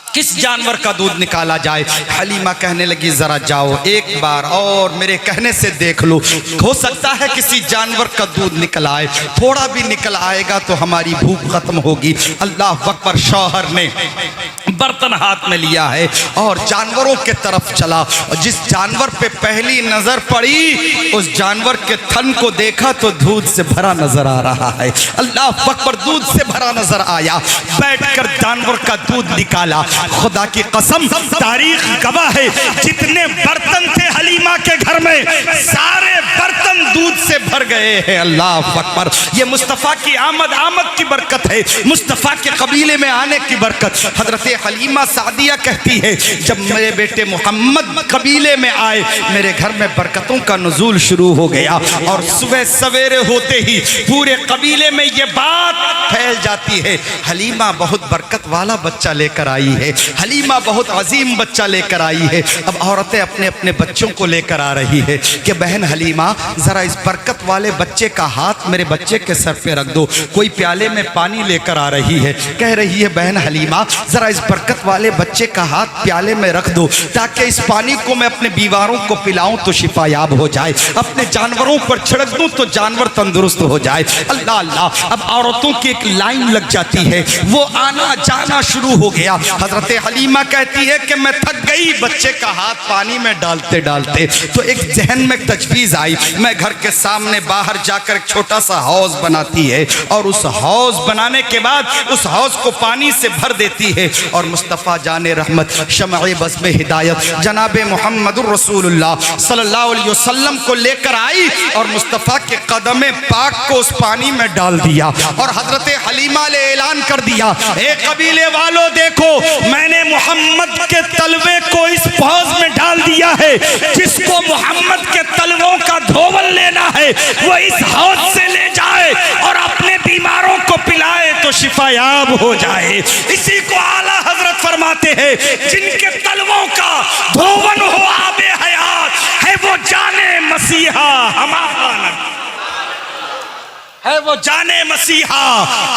किस जानवर का दूध निकाला जाए? हलीमा कहने लगी जरा जाओ एक बार और मेरे कहने से देख लो, हो सकता है किसी जानवर का दूध निकल आए, थोड़ा भी निकल आएगा तो हमारी भूख खत्म होगी। अल्लाह अकबर। शौहर ने बर्तन हाथ में लिया है और जानवरों के तरफ चला, और जिस जानवर पे पहली नजर पड़ी, उस जानवर के थन को देखा तो दूध से भरा नजर आ रहा है। अल्लाह अकबर। दूध से भरा नजर आया, बैठकर जानवर का दूध निकाला। खुदा की कसम, तारीख गवाह है, जितने बर्तन थे हलीमा के घर में, सारे बर्तन दूध से भर गए हैं। अल्लाह अकबर। ये मुस्तफ़ा की आमद की बरकत है, मुस्तफ़ा के कबीले में आने की बरकत। हजरत हलीमा सादिया कहती है जब मेरे बेटे मोहम्मद कबीले में आए, मेरे घर में बरकतों का नुज़ूल शुरू हो गया। और सुबह सवेरे होते ही पूरे कबीले में ये बात फैल जाती है, हलीमा बहुत बरकत वाला बच्चा लेकर आई है, हलीमा बहुत अजीम बच्चा लेकर आई है। अब औरतें अपने अपने बच्चों को लेकर आ रही है कि बहन हलीमा, जरा इस बरकत वाले बच्चे का हाथ मेरे बच्चे के सर पे रख दो। कोई प्याले में पानी लेकर आ रही है, कह रही है बहन हलीमा, जरा इस बरकत वाले बच्चे का हाथ प्याले में रख दो ताकि इस पानी को मैं अपने बीमारों को पिलाऊं तो शिफायाब हो जाए, अपने जानवरों पर छिड़क दूं तो जानवर तंदुरुस्त हो जाए। अल्लाह अल्लाह। अब औरतों की एक लाइन लग जाती है, वो आना जाना शुरू हो गया। हजरत हलीमा कहती है कि मैं थक गई बच्चे का हाथ पानी में डालते डालते, तो एक जहन में तजवीज़ आई, मैं घर के सामने बाहर जाकर एक छोटा सा हौज बनाती है और उस हौज बनाने के बाद उस हौज को पानी से भर देती है और मुस्तफ़ा जाने रहमत शमअ बज़्म हिदायत जनाब मुहम्मदुर रसूलुल्लाह सल्लल्लाहु अलैहि वसल्लम को लेकर आई और मुस्तफ़ा के कदम पाक को उस पानी में डाल दिया। और हजरत हलीमा ने ऐलान कर दिया, ए कबीले वालों देखो, मैंने मोहम्मद के तलवे को इस हौज में डाल दिया है, जिसको मोहम्मद के तलवों का धोवन लेना है वो इस हौज से ले जाए और अपने बीमारों को पिलाए तो शिफायाब हो जाए। इसी को आला हजरत फरमाते हैं, जिनके तलवों का धोवन हो आबे हयात है, वो जाने मसीहा हमारा नबी है, वो जाने मसीहा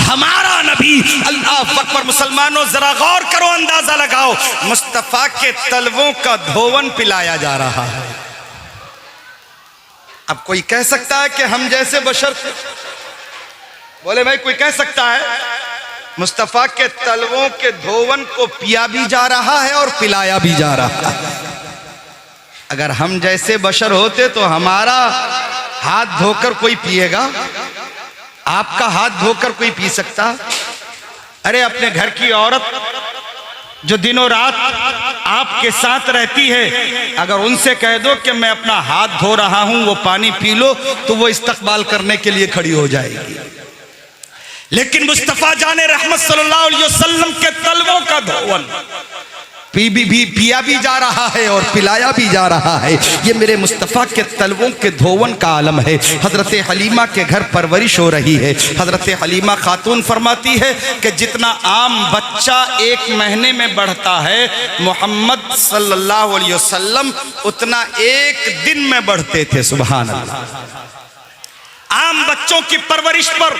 हमारा नबी। अल्लाह अकबर। मुसलमानों जरा गौर करो, अंदाजा लगाओ, मुस्तफ़ा के तलवों का धोवन पिलाया जा रहा है। अब कोई कह सकता है कि हम जैसे बशर, बोले भाई कोई कह सकता है मुस्तफ़ा के तलवों के धोवन को पिया भी जा रहा है और पिलाया भी जा रहा है। अगर हम जैसे बशर होते तो हमारा हाथ धोकर कोई पिएगा? आपका हाथ धोकर कोई पी सकता? अरे अपने घर की औरत जो दिनों रात आपके साथ रहती है, अगर उनसे कह दो कि मैं अपना हाथ धो रहा हूं, वो पानी पी लो, तो वो इस्तकबाल करने के लिए खड़ी हो जाएगी। लेकिन मुस्तफा जाने रहमत सल्लल्लाहु अलैहि वसल्लम के तलवों का धोवन पिया भी जा रहा है और पिलाया भी जा रहा है। ये मेरे मुस्तफ़ा के तलवों के धोवन का आलम है। हज़रत हलीमा के घर परवरिश हो रही है। हज़रत हलीमा खातून फरमाती है कि जितना आम बच्चा 1 महीने में बढ़ता है, मोहम्मद सल्लल्लाहु अलैहि वसल्लम उतना 1 दिन में बढ़ते थे। सुभान अल्लाह। आम बच्चों की परवरिश पर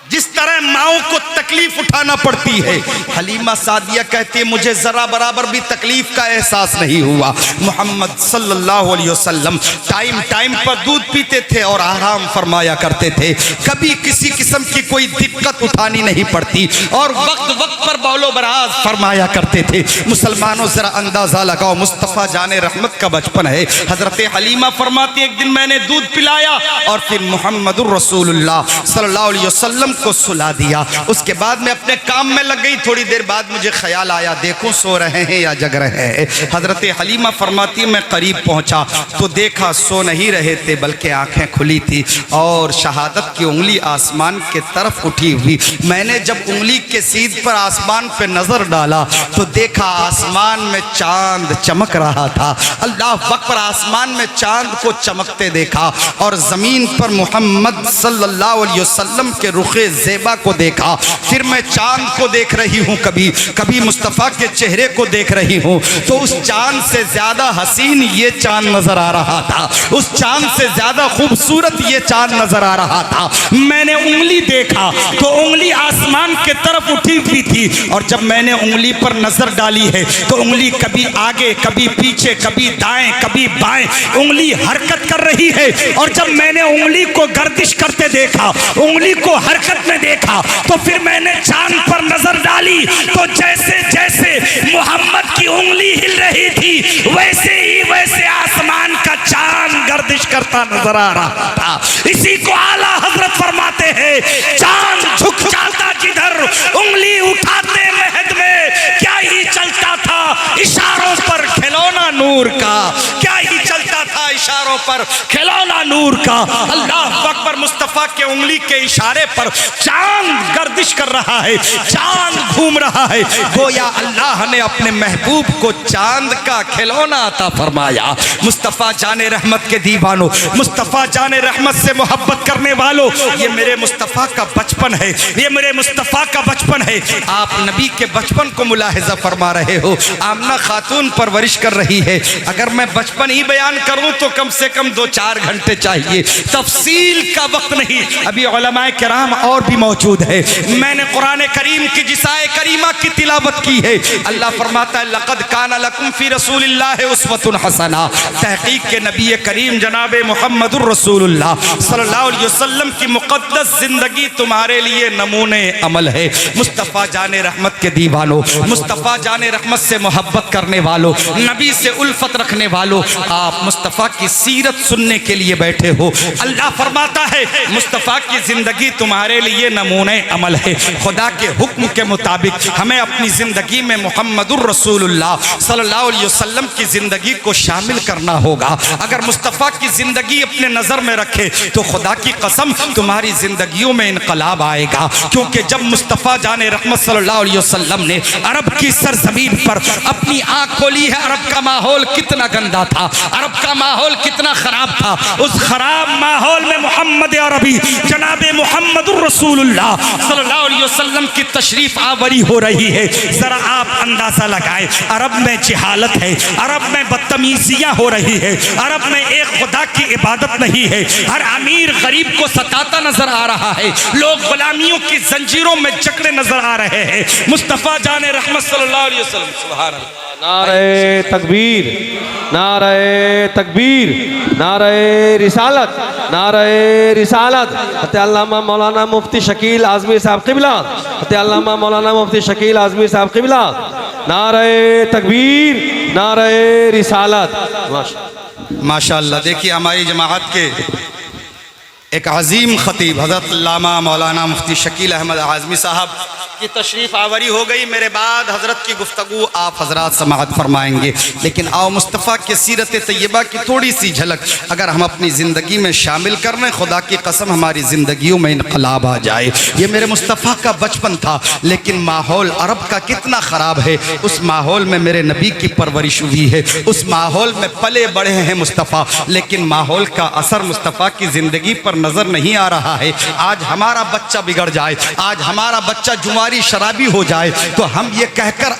जिस तरह माओं को तकलीफ उठाना पड़ती है, हलीमा सादिया कहती है मुझे जरा बराबर भी तकलीफ का एहसास नहीं हुआ। मोहम्मद सल्लल्लाहु अलैहि वसल्लम टाइम टाइम पर दूध पीते थे और आराम फरमाया करते थे। कभी किसी किस्म की कोई दिक्कत उठानी नहीं पड़ती और वक्त वक्त पर बौलो बराज फरमाया करते थे। मुसलमानों जरा अंदाजा लगाओ, मुस्तफ़ा जाने रहमत का बचपन है। हजरत हलीमा फरमाती एक दिन मैंने दूध पिलाया और फिर मुहम्मदुर रसूलुल्लाह सल्लल्लाहु अलैहि वसल्लम को सुला दिया। उसके बाद मैं अपने काम में लग गई। थोड़ी देर बाद मुझे ख्याल आया, देखो सो रहे हैं या जग रहे हैं। हजरत हलीमा फरमाती मैं करीब पहुंचा तो देखा सो नहीं रहे थे, बल्कि आंखें खुली थी और शहादत की उंगली आसमान के तरफ उठी हुई। मैंने जब उंगली के सीध पर आसमान पे नजर डाला तो देखा आसमान में चांद चमक रहा था। अल्लाह अकबर, आसमान में चांद को चमकते देखा और जमीन पर मोहम्मद सल्लल्लाहु अलैहि वसल्लम के रुखे ज़ेबा को देखा। फिर मैं चांद को देख रही हूँ, कभी कभी मुस्तफ़ा के चेहरे को देख रही हूँ, तो उस चांद से ज्यादा हसीन ये चांद नजर आ रहा था, उस चांद से ज्यादा खूबसूरत ये चांद नजर आ रहा था। मैंने उंगली देखा तो उंगली आसमान के तरफ उठी हुई थी और जब मैंने उंगली पर नजर डाली है तो उंगली कभी आगे कभी पीछे, कभी दाएं कभी बाएं, उंगली हरकत कर रही है। और जब मैंने उंगली को गर्दिश करते देखा, उंगली को हरकत में देखा, तो फिर मैंने चांद पर नजर डाली तो जैसे जैसे मोहम्मद की उंगली हिल रही थी वैसे आसमान का चांद गर्दिश करता नजर आ रहा था। इसी को आला हजरत फरमाते हैं, चांद झुक जाता जिधर, उंगली उठाते महद में क्या ही चलता था इशारों पर खिलौना नूर का, क्या ही चलता था इशारों पर खिलौना नूर का। अल्लाह अकबर, मुस्तफ़ा के उंगली के इशारे पर चांद गर्दिश कर रहा है, चांद घूम रहा है। गोया अल्लाह ने अपने महबूब को चांद का खिलौना अता फरमाया। मुस्तफ़ा जाने रहमत के दीवानों, मुस्तफ़ा जाने रहमत से मोहब्बत करने वालों, ये मेरे मुस्तफ़ा का बचपन है, ये मेरे मुस्तफ़ा का बचपन है। आप नबी के बचपन को मुलाहिजा फरमा रहे हो। आमना खातून परवरिश कर रही है। अगर मैं बचपन ही बयान करूं तो कम से कम 2-4 घंटे चाहिए, तफसील का वक्त नहीं। अभी उलमाए किराम और भी मौजूद है। मैंने कुरान करीम की जिसाए करीमा की तिलावत की है। अल्लाह फरमाता है लक़द काना लकुम फी रसूलिल्लाहि उस्वतुन हसना। तहकीक के नबी करीम जनाब मुहम्मदुर रसूलुल्लाह सल्लल्लाहु अलैहि वसल्लम की मुक़द्दस जिंदगी तुम्हारे लिए नमूने अमल है। मुस्तफ़ा जाने रहमत के दीवानों, मुस्तफ़ा जाने रहमत से मोहब्बत करने वालों, नबी से उल्फत रखने वालों, आप मुस्तफ़ा की सीरत सुनने के लिए बैठे हो। अल्लाह फरमाता है मुस्तफ़ा की जिंदगी तुम्हारे लिए नमूने अमल है। खुदा के हुक्म के मुताबिक हमें अपनी जिंदगी में मुहम्मदुर रसूलुल्लाह सल्लल्लाहु अलैहि वसल्लम की जिंदगी को शामिल करना होगा। अगर मुस्तफ़ा की जिंदगी अपने नजर में रखे तो खुदा की कसम तुम्हारी जिंदगियों में इनकलाब आएगा। क्योंकि जब मुस्तफ़ा जाने रहमत सल्लल्लाहु अलैहि वसल्लम ने अरब की सरजमीन पर अपनी आंख खोली है, अरब का माहौल कितना गंदा था, अरब का माहौल कितना खराब था। उस खराब माहौल में मोहम्मद अरबी जनाबे मुहम्मदुर रसूलुल्लाह सल्लल्लाहु अलैहि वसल्लम की तशरीफ आवरी हो रही है। जरा आप अंदाजा लगाएं, अरब में जिहालत है, अरब में बदतमीजियां हो रही है, अरब में एक खुदा की इबादत नहीं है। हर अमीर गरीब को सताता नजर आ रहा है, लोग गुलामियों की जंजीरों में जकड़े नजर आ रहे हैं। मुस्तफ़ा जाने रहमत सल्लल्लाहु अलैहि वसल्लम, सुभान अल्लाह। नारे तकबीर, नारे तकबीर, नारे रिसालत, नारे रिसालत। हते अल्लामा मौलाना मुफ्ती शकील आज़मी साहब क़िबला, हते अल्लामा मौलाना मुफ्ती शकील आज़मी साहब क़िबला। नारे तकबीर, नारे रिसालत। माशा माशाअल्लाह। देखिए हमारी जमाअत के एक अजीम खतीब हज़रत अल्लामा मौलाना मुफ्ती शकील अहमद आज़मी साहब की तशरीफ़ आवरी हो गई। मेरे बाद हज़रत की गुफ्तगू आप हज़रात समाअत फरमाएंगे। लेकिन आओ मुस्तफ़ा की सीरत तैयबा की थोड़ी सी झलक अगर हम अपनी ज़िंदगी में शामिल कर लें, खुदा की कसम हमारी ज़िंदगियों में इनकलाब आ जाए। ये मेरे मुस्तफ़ा का बचपन था, लेकिन माहौल अरब का कितना ख़राब है। उस माहौल में मेरे नबी की परवरिश हुई है, उस माहौल में पले बढ़े हैं मुस्तफ़ा, लेकिन माहौल का असर मुस्तफ़ा की ज़िंदगी पर नज़र नहीं आ रहा है। आज हमारा बच्चा बिगड़ जाए, आज हमारा बच्चा जुआरी शराबी हो जाए, तो हम ये कहकर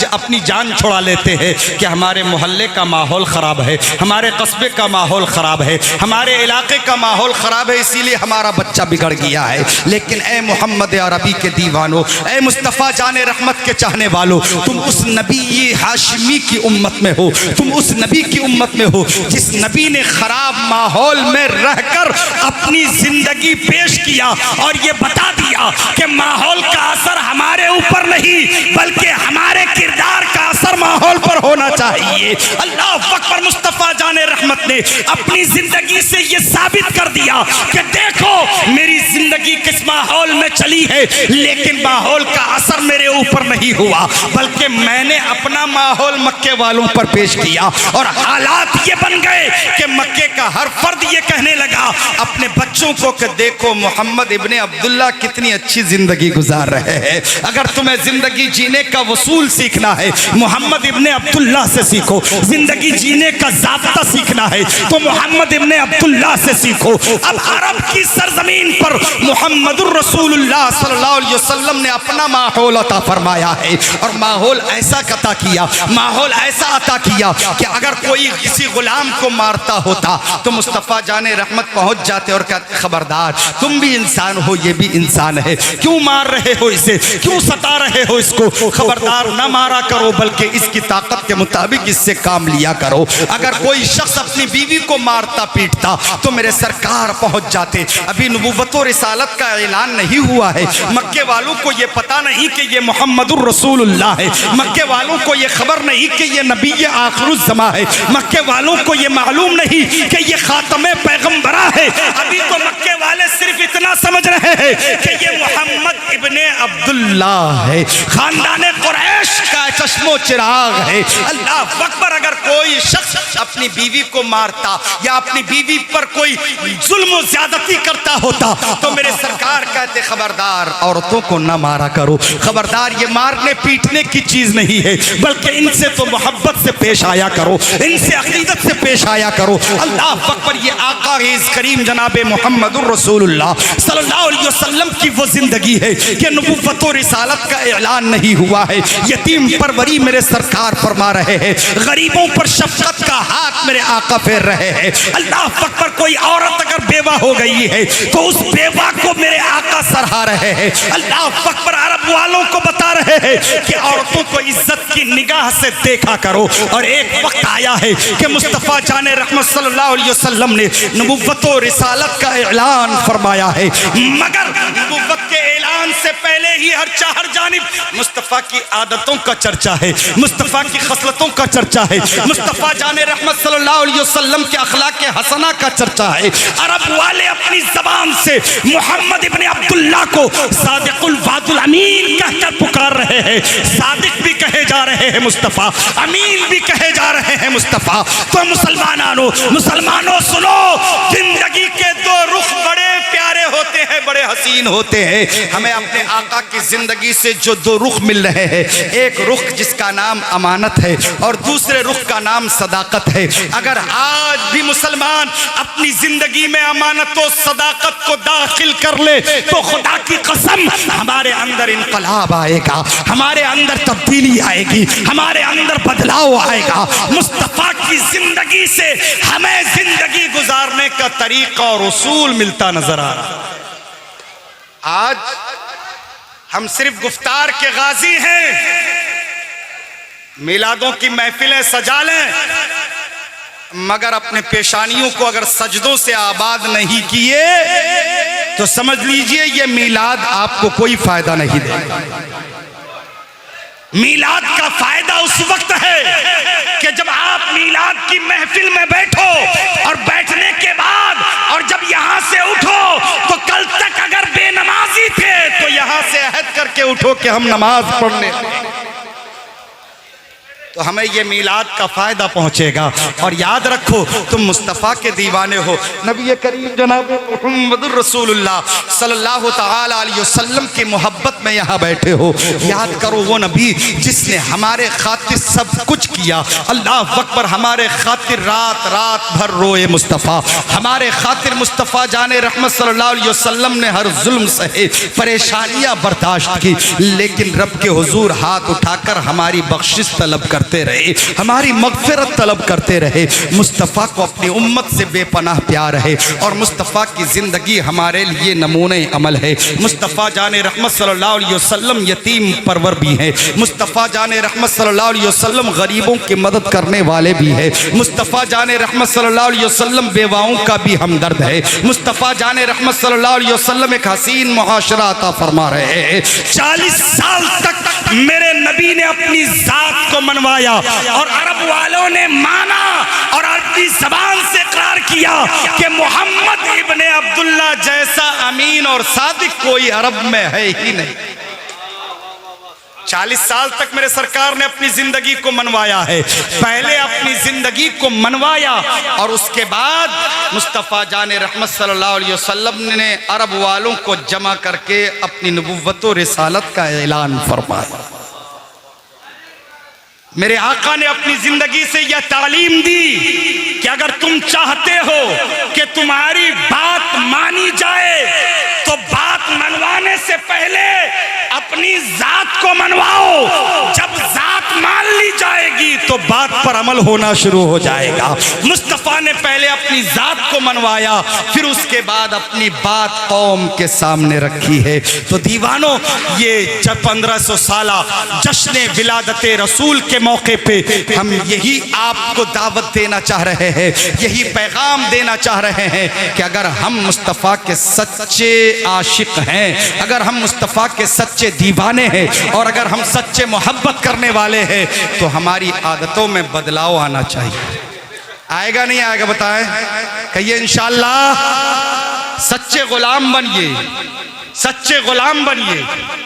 अपनी जान छुड़ा लेते हैं कि हमारे मोहल्ले का माहौल ख़राब है, हमारे कस्बे का माहौल ख़राब है, हमारे इलाके का माहौल ख़राब है, इसीलिए हमारा बच्चा बिगड़ गया है। लेकिन ए मोहम्मद अरबी के दीवानों, ए मुस्तफ़ा जाने रहमत के चाहने वालों, तुम उस नबी हाशिमी की उम्मत में हो, तुम उस नबी की उम्मत में हो जिस नबी ने ख़राब माहौल में रहकर अपनी ज़िंदगी पेश किया और ये बता दिया कि माहौल का असर हमारे ऊपर नहीं बल्कि हमारे किरदार का असर माहौल पर होना चाहिए। अल्लाह अकबर। मुस्तफ़ा जाने रहमत ने अपनी ज़िंदगी से ये साबित कर दिया कि देखो मेरी ज़िंदगी किस माहौल में चली है, लेकिन माहौल का असर मेरे ऊपर नहीं हुआ बल्कि मैंने अपना माहौल मक्के वालों पर पेश किया और हालात ये बन गए कि मक्के का हर फर्द ये कहने लगा अपने बच्चों को कि देखो मोहम्मद इब्ने अब्दुल्ला कितनी अच्छी जिंदगी गुजार रहे हैं। अगर तुम्हें जिंदगी जीने का वसूल सीखना है मोहम्मद इब्ने अब्दुल्ला से सीखो, जिंदगी जीने का ज़ाब्ता सीखना है तो मोहम्मद इब्ने अब्दुल्ला से सीखो। अब अरब की सरजमीन पर मुहम्मदुर रसूलुल्लाह सल्लल्लाहु अलैहि वसल्लम ने अपना माहौल अता फरमाया है और माहौल ऐसा अता किया, माहौल ऐसा अता किया कि अगर कोई किसी गुलाम को मारता होता तो मुस्तफ़ा जाने रहमत पहुंच जाते और कहते खबरदार तुम भी इंसान हो, ये भी इंसान है, क्यों मार रहे हो इसे, क्यों सता रहे हो इसको, खबरदार ना मारा करो बल्कि इसकी ताकत के मुताबिक इससे काम लिया करो। अगर कोई शख्स अपनी बीवी को मारता पीटता तो मेरे सरकार पहुंच जाते। अभी नबूवत और रिसालत का ऐलान नहीं हुआ है, मक्के वालों को ये पता नहीं कि ये मोहम्मदुर रसूलुल्लाह है, मक्के वालों को ये खबर नहीं कि ये नबी आखिरुज़ ज़मा है, मक्के वालों को ये मालूम नहीं कि ये खातमे पैगंबरा है। अभी तो मक्के वाले सिर्फ इतना समझ रहे हैं कि ये मोहम्मद इब्ने अब्दुल्ला है, खानदाने कुरैश का चश्मो चिराग है। अल्लाह अकबर। अगर कोई शख्स अपनी बीवी को मारता या अपनी बीवी पर कोई जुल्म ज्यादती करता होता तो मेरे सरकार कहते खबरदार औरतों को ना मारा करो, खबरदार ये मारने पीटने की चीज नहीं है बल्कि इनसे तो मोहब्बत से पेश आया करो, इनसे अकीदत से पेश आया करो। अल्लाह अकबर। ये आका इस करीम जनाबे मोहम्मदुर रसूलुल्लाह सल्लल्लाहु अलैहि वसल्लम की वो जिंदगी है कि नबूवत और रिसालत का ऐलान नहीं हुआ है, यतीम परवरी मेरे सरकार फरमा रहे हैं, गरीबों पर शफकत का हाथ मेरे आका फेर रहे हैं। अल्लाह अकबर। कोई औरत अगर बेवा हो गई है तो उस बेवा को मेरे आका सराह रहे हैं। अल्लाह अकबर। अरब वालों को बता रहे हैं कि औरतों को इज्जत की निगाह से देखा करो और एक वक्त आया है कि मुस्तफ़ा जाने रहमत सल्लल्लाहु अलैहि वसल्लम ने नबूवत और रिसालत का ऐलान फरमाया है, मगर नबूवत के ऐलान से पहले ही हर जानिब मुस्तफ़ा की आदतों का चर्चा है, मुस्तफ़ा की खसलतों का चर्चा है, मुस्तफ़ा जाने रहमत सल्लल्लाहु अलैहि वसल्लम के अखलाक हसना का चर्चा है। अरब वाले अपनी जबान से मोहम्मद इब्ने अब्दुल्ला को सादिकुल वादुल अमीन कहकर पुकार रहे हैं, सादिक भी कहे जा रहे हैं मुस्तफ़ा, अमीन भी कहे जा रहे हैं मुस्तफ़ा। तो मुसलमानों सुनो, जिंदगी के दो रुख बड़े प्यारे होते हैं, बड़े हसीन होते हैं। हमें अपने आका की जिंदगी से जो दो रुख मिल रहे हैं, एक रुख जिसका नाम अमानत है और दूसरे रुख का नाम सदाकत है। अगर आज भी मुसलमान अपनी जिंदगी में अमानत और सदाकत को दाखिल कर ले तो खुदा की कसम हमारे अंदर इनकलाब आएगा, हमारे अंदर तब्दीली आएगी, हमारे अंदर बदलाव आएगा। मुस्तफ़ा की जिंदगी से हमें जिंदगी गुजारने का तरीका और उसूल मिलता नजर आ रहा। आज हम सिर्फ गुफ्तार के गाजी हैं, मिलादों की महफिलें सजा लें, मगर अपने पेशानियों को अगर सजदों से आबाद नहीं किए तो समझ लीजिए ये मिलाद आपको कोई फायदा नहीं देगा। मीलाद का फायदा उस वक्त है कि जब आप मीलाद की महफिल में बैठो और बैठने के बाद और जब यहां से उठो तो कल तक अगर बेनमाजी थे तो यहां से अहद करके उठो कि हम नमाज पढ़ने, तो हमें ये मीलाद का फायदा पहुंचेगा। और याद रखो तुम मुस्तफ़ा के दीवाने हो, नबी करीम जनाब मुहम्मदुर रसूलुल्लाह सल्लल्लाहु तआला अलैहि वसल्लम की मोहब्बत में यहाँ बैठे हो। याद करो वो नबी जिसने हमारे खातिर सब कुछ किया। अल्लाह अकबर, हमारे खातिर रात रात भर रोए मुस्तफ़ा, हमारे खातिर मुस्तफ़ा जाने रहमत सल्लल्लाहु अलैहि वसल्लम ने हर जुल्म सहे, परेशानियां बर्दाश्त की, लेकिन रब के हुजूर हाथ उठाकर हमारी बख्शिश तलब कर रहे, हमारी मगफिरत तलब करते रहे। मुस्तफ़ा को अपनी उम्मत से बेपनाह प्यार है और मुस्तफ़ा की ज़िंदगी हमारे लिए नमूने अमल है। मुस्तफ़ा जाने रहमत सल्लल्लाहु अलैहि वसल्लम यतीम परवर भी हैं। मुस्तफ़ा जाने रहमत सल्लल्लाहु अलैहि वसल्लम गरीबों की मदद करने वाले भी हैं। मुस्तफ़ा जाने रहमत सल्लल्लाहु अलैहि वसल्लम बेवाओं का भी हमदर्द है। मुस्तफ़ा जाने रहमत सल्लल्लाहु अलैहि वसल्लम एक हसीन मुआशरा अता फरमा रहे हैं। 40 साल तक मेरे नबी ने अपनी ज़ात को मनवाया और अरब वालों ने माना और अरबी ज़बान से इकरार किया कि मोहम्मद इब्ने अब्दुल्ला जैसा अमीन और सादिक कोई अरब में है ही नहीं। 40 साल तक मेरे सरकार ने अपनी जिंदगी को मनवाया है। पहले अपनी जिंदगी को मनवाया और उसके बाद मुस्तफ़ा जाने रहमत सल्लल्लाहु अलैहि वसल्लम ने अरब वालों को जमा करके अपनी नबुव्वत और रिसालत का ऐलान फरमाया। मेरे आका ने अपनी जिंदगी से यह तालीम दी कि अगर तुम चाहते हो कि तुम्हारी बात मानी जाए तो बात मनवाने से पहले अपनी जात को मनवाओ। जब जात मान ली जाएगी तो बात पर अमल होना शुरू हो जाएगा। मुस्तफ़ा ने पहले अपनी जात को मनवाया, फिर उसके बाद अपनी बात कौम के सामने रखी है। तो दीवानों, ये 1500 साला जश्न विलादत रसूल के मौके पे हम यही आपको दावत देना चाह रहे हैं, यही पैगाम देना चाह रहे हैं कि अगर हम मुस्तफ़ा के सच्चे आशिक हैं, अगर हम मुस्तफ़ा के सच्चे दीवाने हैं और अगर हम सच्चे मोहब्बत करने वाले हैं तो हमारी आदतों में बदलाव आना चाहिए। आएगा नहीं आएगा बताएं? कहिए इंशाअल्लाह। सच्चे गुलाम बनिए, सच्चे गुलाम बनिए।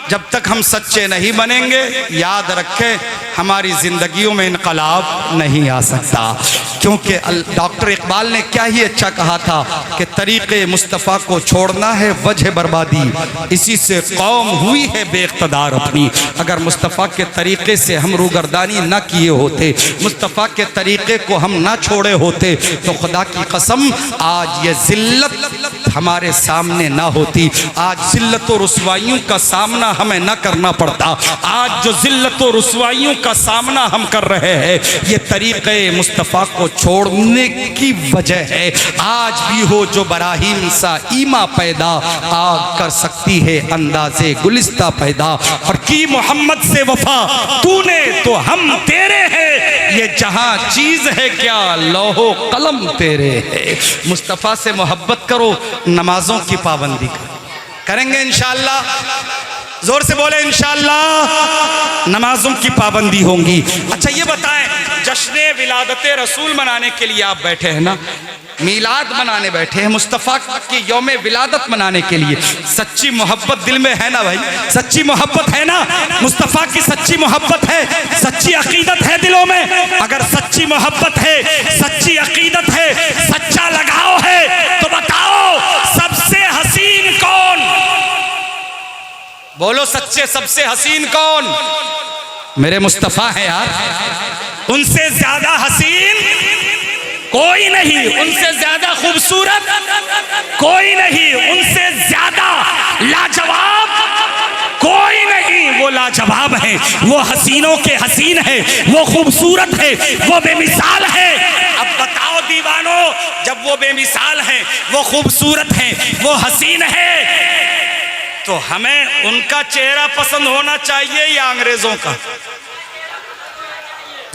जब तक हम सच्चे नहीं बनेंगे, याद रखें हमारी जिंदगियों में इनकलाब नहीं आ सकता। क्योंकि डॉक्टर इकबाल ने क्या ही अच्छा कहा था कि तरीक़े मुस्तफ़ा को छोड़ना है वजह बर्बादी, इसी से कौम हुई है बेइक़्तिदार अपनी। अगर मुस्तफ़ा के तरीक़े से हम रूगर्दानी ना किए होते, मुस्तफ़ा के तरीक़े को हम ना छोड़े होते तो खुदा की कसम आज ये ज़िल्लत हमारे सामने ना होती। आज ज़िल्लत और रुसवाइयों का सामना हमें ना करना पड़ता। आज जो ज़िल्लत और रुसवाइयों का सामना हम कर रहे हैं ये तरीक़े मुस्तफ़ा को छोड़ने की वजह है। आज भी हो जो बराहीम सा ईमा पैदा, आग कर सकती है अंदाज़े गुलिस्ता पैदा। और की मोहम्मद से वफा तूने तो हम तेरे हैं, ये जहां चीज है क्या लौहो कलम तेरे है। मुस्तफ़ा से मोहब्बत करो, नमाजों की पाबंदी करो। करेंगे इंशाअल्लाह? जोर से बोले इंशाअल्लाह। नमाजों की पाबंदी होंगी। अच्छा ये बताएं, जश्न विलादत रसूल मनाने के लिए आप बैठे हैं ना, मीलाद मनाने बैठे हैं, मुस्तफ़ा की यौम विलादत मनाने के लिए। सच्ची मोहब्बत दिल में है ना भाई? सच्ची मोहब्बत है ना? मुस्तफ़ा की सच्ची मोहब्बत है, सच्ची अकीदत है दिलों में? अगर सच्ची मोहब्बत है, सच्ची अकीदत है, सच्चा लगाव है तो बताओ सबसे हसीन कौन? बोलो सच्चे सबसे हसीन कौन? मेरे मुस्तफ़ा है यार। उनसे ज्यादा हसीन कोई नहीं, उनसे ज्यादा खूबसूरत कोई नहीं, उनसे ज्यादा लाजवाब कोई नहीं। वो लाजवाब है, वो हसीनों के हसीन है, वो खूबसूरत है, वो बेमिसाल है। अब बताओ दीवानों, जब वो बेमिसाल है, वो खूबसूरत है, वो हसीन है, तो हमें उनका चेहरा पसंद होना चाहिए या अंग्रेजों का?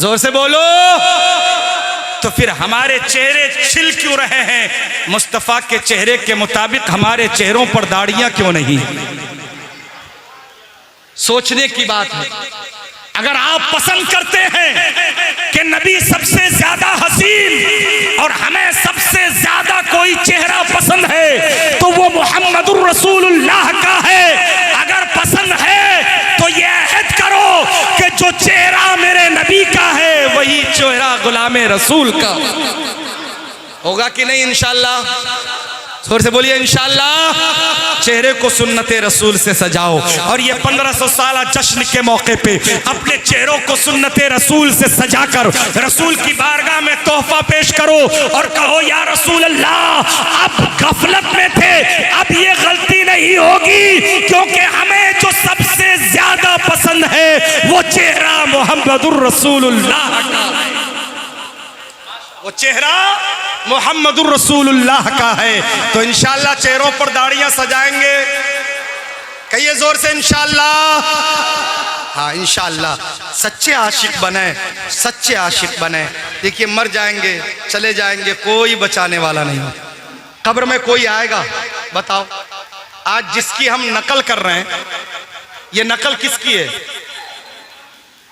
जोर से बोलो। तो फिर हमारे चेहरे छिल क्यों रहे हैं? मुस्तफ़ा के चेहरे के मुताबिक हमारे चेहरों पर दाढ़ियां क्यों नहीं? सोचने की बात है। अगर आप पसंद करते हैं कि नबी सबसे ज्यादा हसीन और हमें सबसे ज्यादा कोई चेहरा पसंद है तो वो मुहम्मदुर रसूलुल्लाह का है। अगर पसंद है तो ये अहद करो कि जो चेहरा मेरे नबी का है वही चेहरा गुलामे रसूल का होगा कि नहीं इंशाअल्लाह। जोर से बोलिए इंशाअल्लाह। चेहरे को सुन्नते रसूल से सजाओ और ये 1500 साल जश्न के मौके पे अपने चेहरों को सुन्नते रसूल से सजाकर रसूल की बारगाह में तोहफा पेश करो और कहो या रसूल अल्लाह अब गफलत में थे, अब ये गलती नहीं होगी क्योंकि हमें जो सबसे ज्यादा पसंद है वो चेहरा मुहम्मदुर रसूलुल्लाह का है, वो चेहरा मुहम्मदुर रसूलुल्लाह का है। तो इंशाअल्लाह चेहरों पर दाढ़ियां सजाएंगे, कहिए जोर से इंशाअल्लाह। हाँ इंशाअल्लाह सच्चे आशिक बने, सच्चे आशिक बने। देखिए मर जाएंगे चले जाएंगे, कोई बचाने वाला नहीं हो। कब्र में कोई आएगा बताओ, आज जिसकी हम नकल कर रहे हैं ये नकल किसकी है?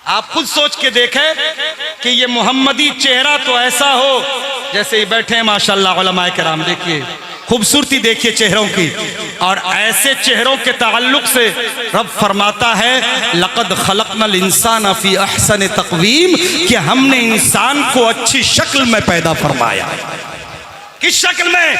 आप खुद सोच के देखें कि ये मोहम्मदी चेहरा तो ऐसा हो जैसे ही बैठे हैं माशाल्लाह उलमाए किराम, देखिए खूबसूरती देखिए चेहरों की। और ऐसे चेहरों के ताल्लुक से रब फरमाता है लक़द खलक़नल इंसान फी अहसन तक़वीम, कि हमने इंसान को अच्छी शक्ल में पैदा फरमाया। किस शक्ल में?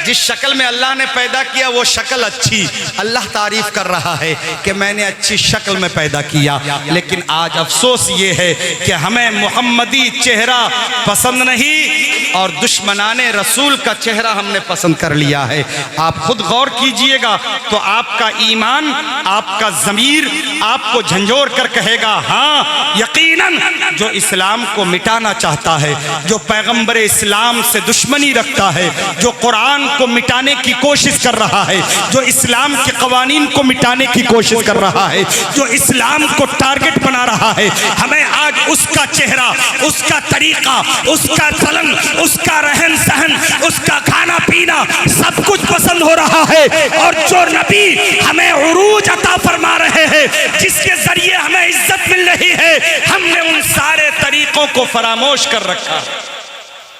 जिस शक्ल में अल्लाह ने पैदा किया वो शक्ल अच्छी। अल्लाह तारीफ कर रहा है कि मैंने अच्छी शक्ल में पैदा किया। लेकिन आज अफसोस ये है कि हमें मोहम्मदी चेहरा पसंद नहीं और दुश्मनाने रसूल का चेहरा हमने पसंद कर लिया है। आप खुद गौर कीजिएगा तो आपका ईमान, आपका ज़मीर आपको झंझोर कर कहेगा हाँ यकीनन जो इस्लाम को मिटाना चाहता है, जो पैगंबर इस्लाम से दुश्मनी रखता है, जो कुरान को मिटाने की कोशिश कर रहा है, जो इस्लाम के कवानीन को मिटाने की कोशिश कर रहा है, जो इस्लाम को टारगेट बना रहा है, हमें आज उसका चेहरा, उसका तरीका, उसका चलन, उसका रहन सहन, उसका खाना पीना सब कुछ पसंद हो रहा है। और जो नबी हमें उरूज अता फरमा रहे हैं, जिसके जरिए हमें इज्जत मिल रही है, हमने उन सारे तरीकों को फरामोश कर रखा है।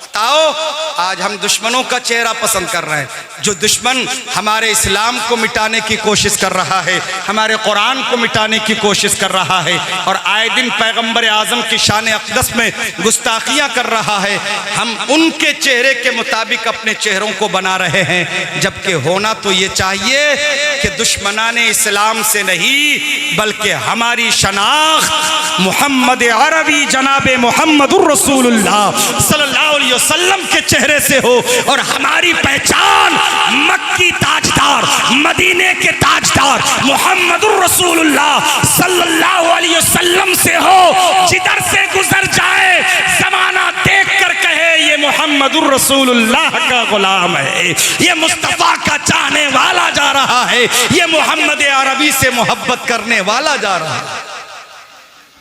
बताओ आज हम दुश्मनों का चेहरा पसंद कर रहे हैं। जो दुश्मन हमारे इस्लाम को मिटाने की कोशिश कर रहा है, हमारे कुरान को मिटाने की कोशिश कर रहा है और आए दिन पैगंबर आजम की शान अक़दस में गुस्ताखियां कर रहा है, हम उनके चेहरे के मुताबिक अपने चेहरों को बना रहे हैं। जबकि होना तो ये चाहिए कि दुश्मनाने इस्लाम से नहीं बल्कि हमारी शनाख्त मोहम्मद अरबी जनाब मोहम्मदुर रसूलुल्लाह सल्लल्लाहु अलैहि वसल्लम के चेहरे से हो और हमारी पहचान मक्की ताजदार, मदीने के ताजदार मोहम्मदुर रसूलुल्लाह सल्लल्लाहु अलैहि वसल्लम से हो। जिधर से गुजर जाए जमाना देख कर कहे ये मोहम्मदुर रसूलुल्लाह का गुलाम है, ये मुस्तफा का चाहने वाला जा रहा है, ये मोहम्मद अरबी से मोहब्बत करने वाला जा रहा है।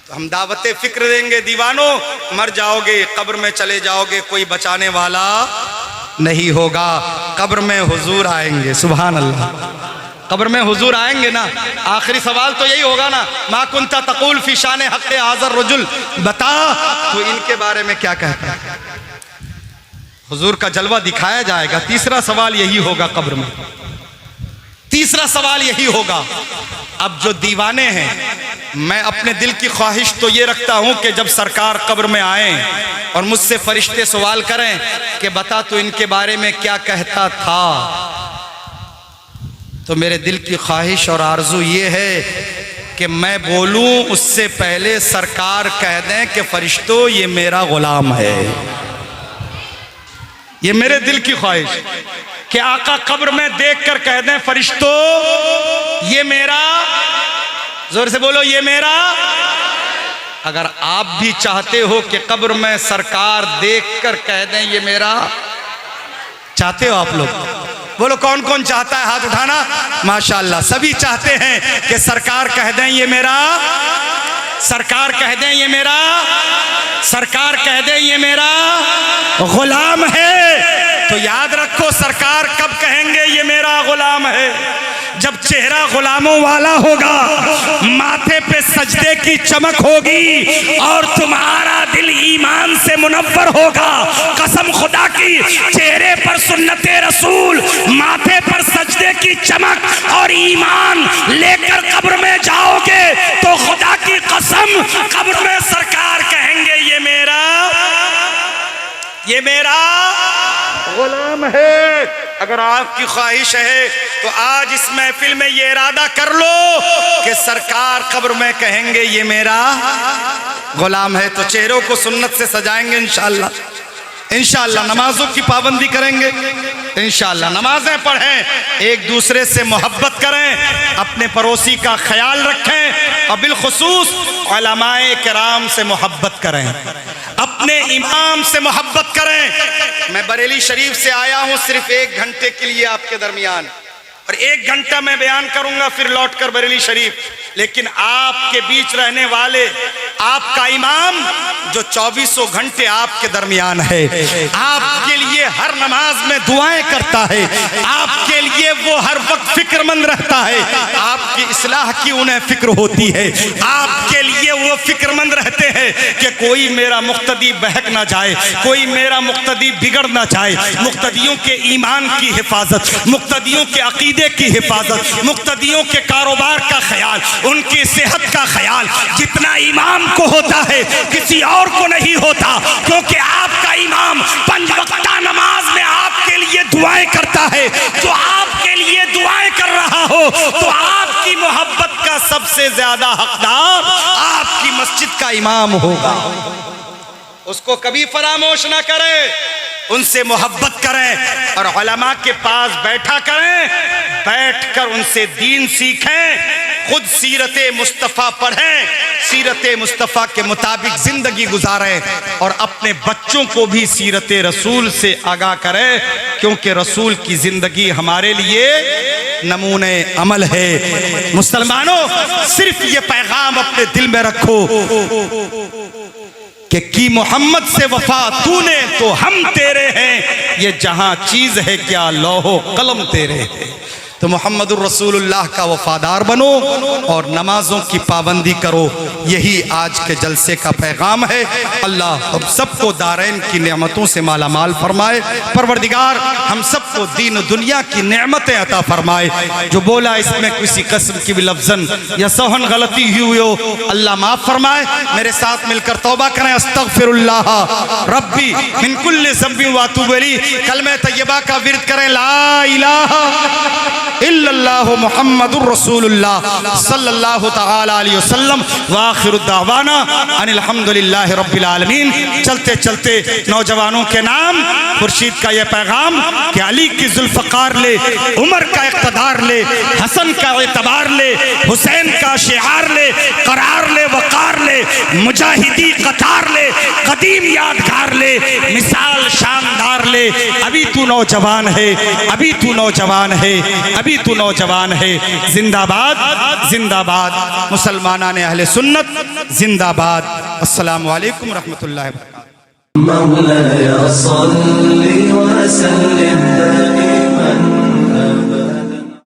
तो हम दावते फिक्र देंगे दीवानों, मर जाओगे कब्र में चले जाओगे, कोई बचाने वाला नहीं होगा। कब्र में हुजूर आएंगे, सुभान अल्लाह, कब्र में हुजूर आएंगे ना। आखिरी सवाल तो यही होगा ना, मा कुंता तक़ूल फी शान हक़ हाज़र रजुल, बता तो इनके बारे में क्या कहता है। हुजूर का जलवा दिखाया जाएगा। तीसरा सवाल यही होगा कब्र में, तीसरा सवाल यही होगा। अब जो दीवाने हैं, मैं अपने दिल की ख्वाहिश तो ये रखता हूं कि जब सरकार कब्र में आए और मुझसे फरिश्ते सवाल करें कि बता तो इनके बारे में क्या कहता था, तो मेरे दिल की ख्वाहिश और आरजू ये है कि मैं बोलूं उससे पहले सरकार कह दें कि फरिश्तों ये मेरा गुलाम है। ये मेरे दिल की ख्वाहिश कि आका कब्र में देख कर कह दें फरिश्तों ये मेरा, जोर से बोलो ये मेरा। अगर आप भी चाहते हो कि कब्र में सरकार देखकर कह दें ये मेरा, चाहते हो आप लोग? बोलो कौन कौन चाहता है, हाथ उठाना। माशाअल्लाह सभी चाहते हैं कि सरकार कह दें ये मेरा, सरकार कह दें ये मेरा, सरकार कह दें ये मेरा गुलाम है। तो याद रखो सरकार कब कहेंगे ये मेरा गुलाम है, जब चेहरा गुलामों वाला होगा, माथे पे सजदे की चमक होगी और तुम्हारा दिल ईमान से मुनव्वर होगा। कसम खुदा की, चेहरे पर सुन्नते रसूल, माथे पर सजदे की चमक और ईमान लेकर कब्र में जाओगे तो खुदा की कसम कब्र में सरकार कहेंगे ये मेरा गुलाम है। अगर आपकी ख्वाहिश है तो आज इस महफिल में ये इरादा कर लो कि सरकार कब्र में कहेंगे ये मेरा गुलाम है। तो चेहरों को सुन्नत से सजाएंगे इंशाअल्लाह। इंशाअल्लाह नमाजों की पाबंदी करेंगे, इंशाअल्लाह नमाजें पढ़ें, एक दूसरे से मोहब्बत करें, अपने पड़ोसी का ख्याल रखें और बिलखुसूस उलमाए किराम से मोहब्बत करें, अपने इमाम से मोहब्बत करें। मैं बरेली शरीफ से आया हूं सिर्फ 1 घंटे के लिए आपके दरमियान, और 1 घंटा मैं बयान करूंगा फिर लौटकर बरेली शरीफ। लेकिन आपके बीच रहने वाले आपका इमाम जो 24 घंटे आपके दरमियान है, आपके लिए हर नमाज में दुआएं करता है, आपके लिए वो हर वक्त फिक्रमंद रहता है, आपकी इस्लाह की उन्हें फिक्र होती है, आपके लिए वो फिक्रमंद रहते हैं कि कोई मेरा मुक्तदी बहक ना जाए, कोई मेरा मुक्तदी बिगड़ ना जाए। मुक्तदियों के ईमान की हिफाजत, मुक्तदियों के अकीदे की हिफाजत, मुक्तदियों के कारोबार का ख्याल, उनकी सेहत का ख्याल जितना इमाम को होता है किसी और को नहीं होता, क्योंकि आपका इमाम 5 वक्ता नमाज में आपके लिए दुआएं करता है। जो आपके लिए दुआएं कर रहा हो तो आपकी मोहब्बत का सबसे ज्यादा हकदार आपकी मस्जिद का इमाम होगा। उसको कभी फरामोश ना करें, उनसे मोहब्बत करें और उलमा के पास बैठा करें, बैठकर उनसे दीन सीखें, खुद सीरते मुस्तफ़ा पढ़ें, सीरते मुस्तफ़ा के मुताबिक जिंदगी गुजारें और अपने बच्चों को भी सीरते रसूल से आगाह करें, क्योंकि रसूल की जिंदगी हमारे लिए नमूने अमल है। मुसलमानों, सिर्फ ये पैगाम अपने दिल में रखो कि की मोहम्मद से वफा तूने तो हम तेरे हैं, ये जहां चीज है क्या लौहो कलम तेरे हैं। तो मोहम्मदुर रसूलुल्लाह का वफादार बनो और नमाजों की पाबंदी करो, यही आज के जलसे का पैगाम है। अल्लाह हम सबको दारैन की नेमतों से माला माल फरमाए। परवरदिगार हम सबको दीन दुनिया की नेमतें अता फरमाए। जो बोला इसमें किसी किस्म की भी लफ्ज़न या सहन गलती हुई हो, अल्लाह माफ़ फरमाए। मेरे साथ मिलकर तौबा करें, अस्तगफिरुल्लाह रब्बी मिन कुल्लि ज़ंबिन व अतूबु इलैह। कलमे तय्यबा का विर्द करें, ला इलाहा इल्लल्लाहु मुहम्मदुर रसूलुल्लाह सल्लल्लाहु तआला अलैहि वसल्लम व आखिरु दावाना अनिल हम्दुलिल्लाहि रब्बिल आलमीन। चलते चलते नौजवानों के नाम खुर्शीद का यह पैगाम कि अली की जुल्फ़कार ले, उमर का इक़्तिदार ले, हसन का एतबार ले, हुसैन का शिआर ले, करार ले, वक़ार ले, मुजाहिदी कतार ले, कदीम यादगार ले, मिसाल शानदार ले। अभी तू नौजवान है, अभी तू नौजवान है, अभी तू नौजवान है। जिंदाबाद जिंदाबाद मुसलमानाने अहले सुन्नत जिंदाबाद। अस्सलामु अलैकुम रहमतुल्लाहि व बरकातहू। मौलाया सल्ली व सल्लिम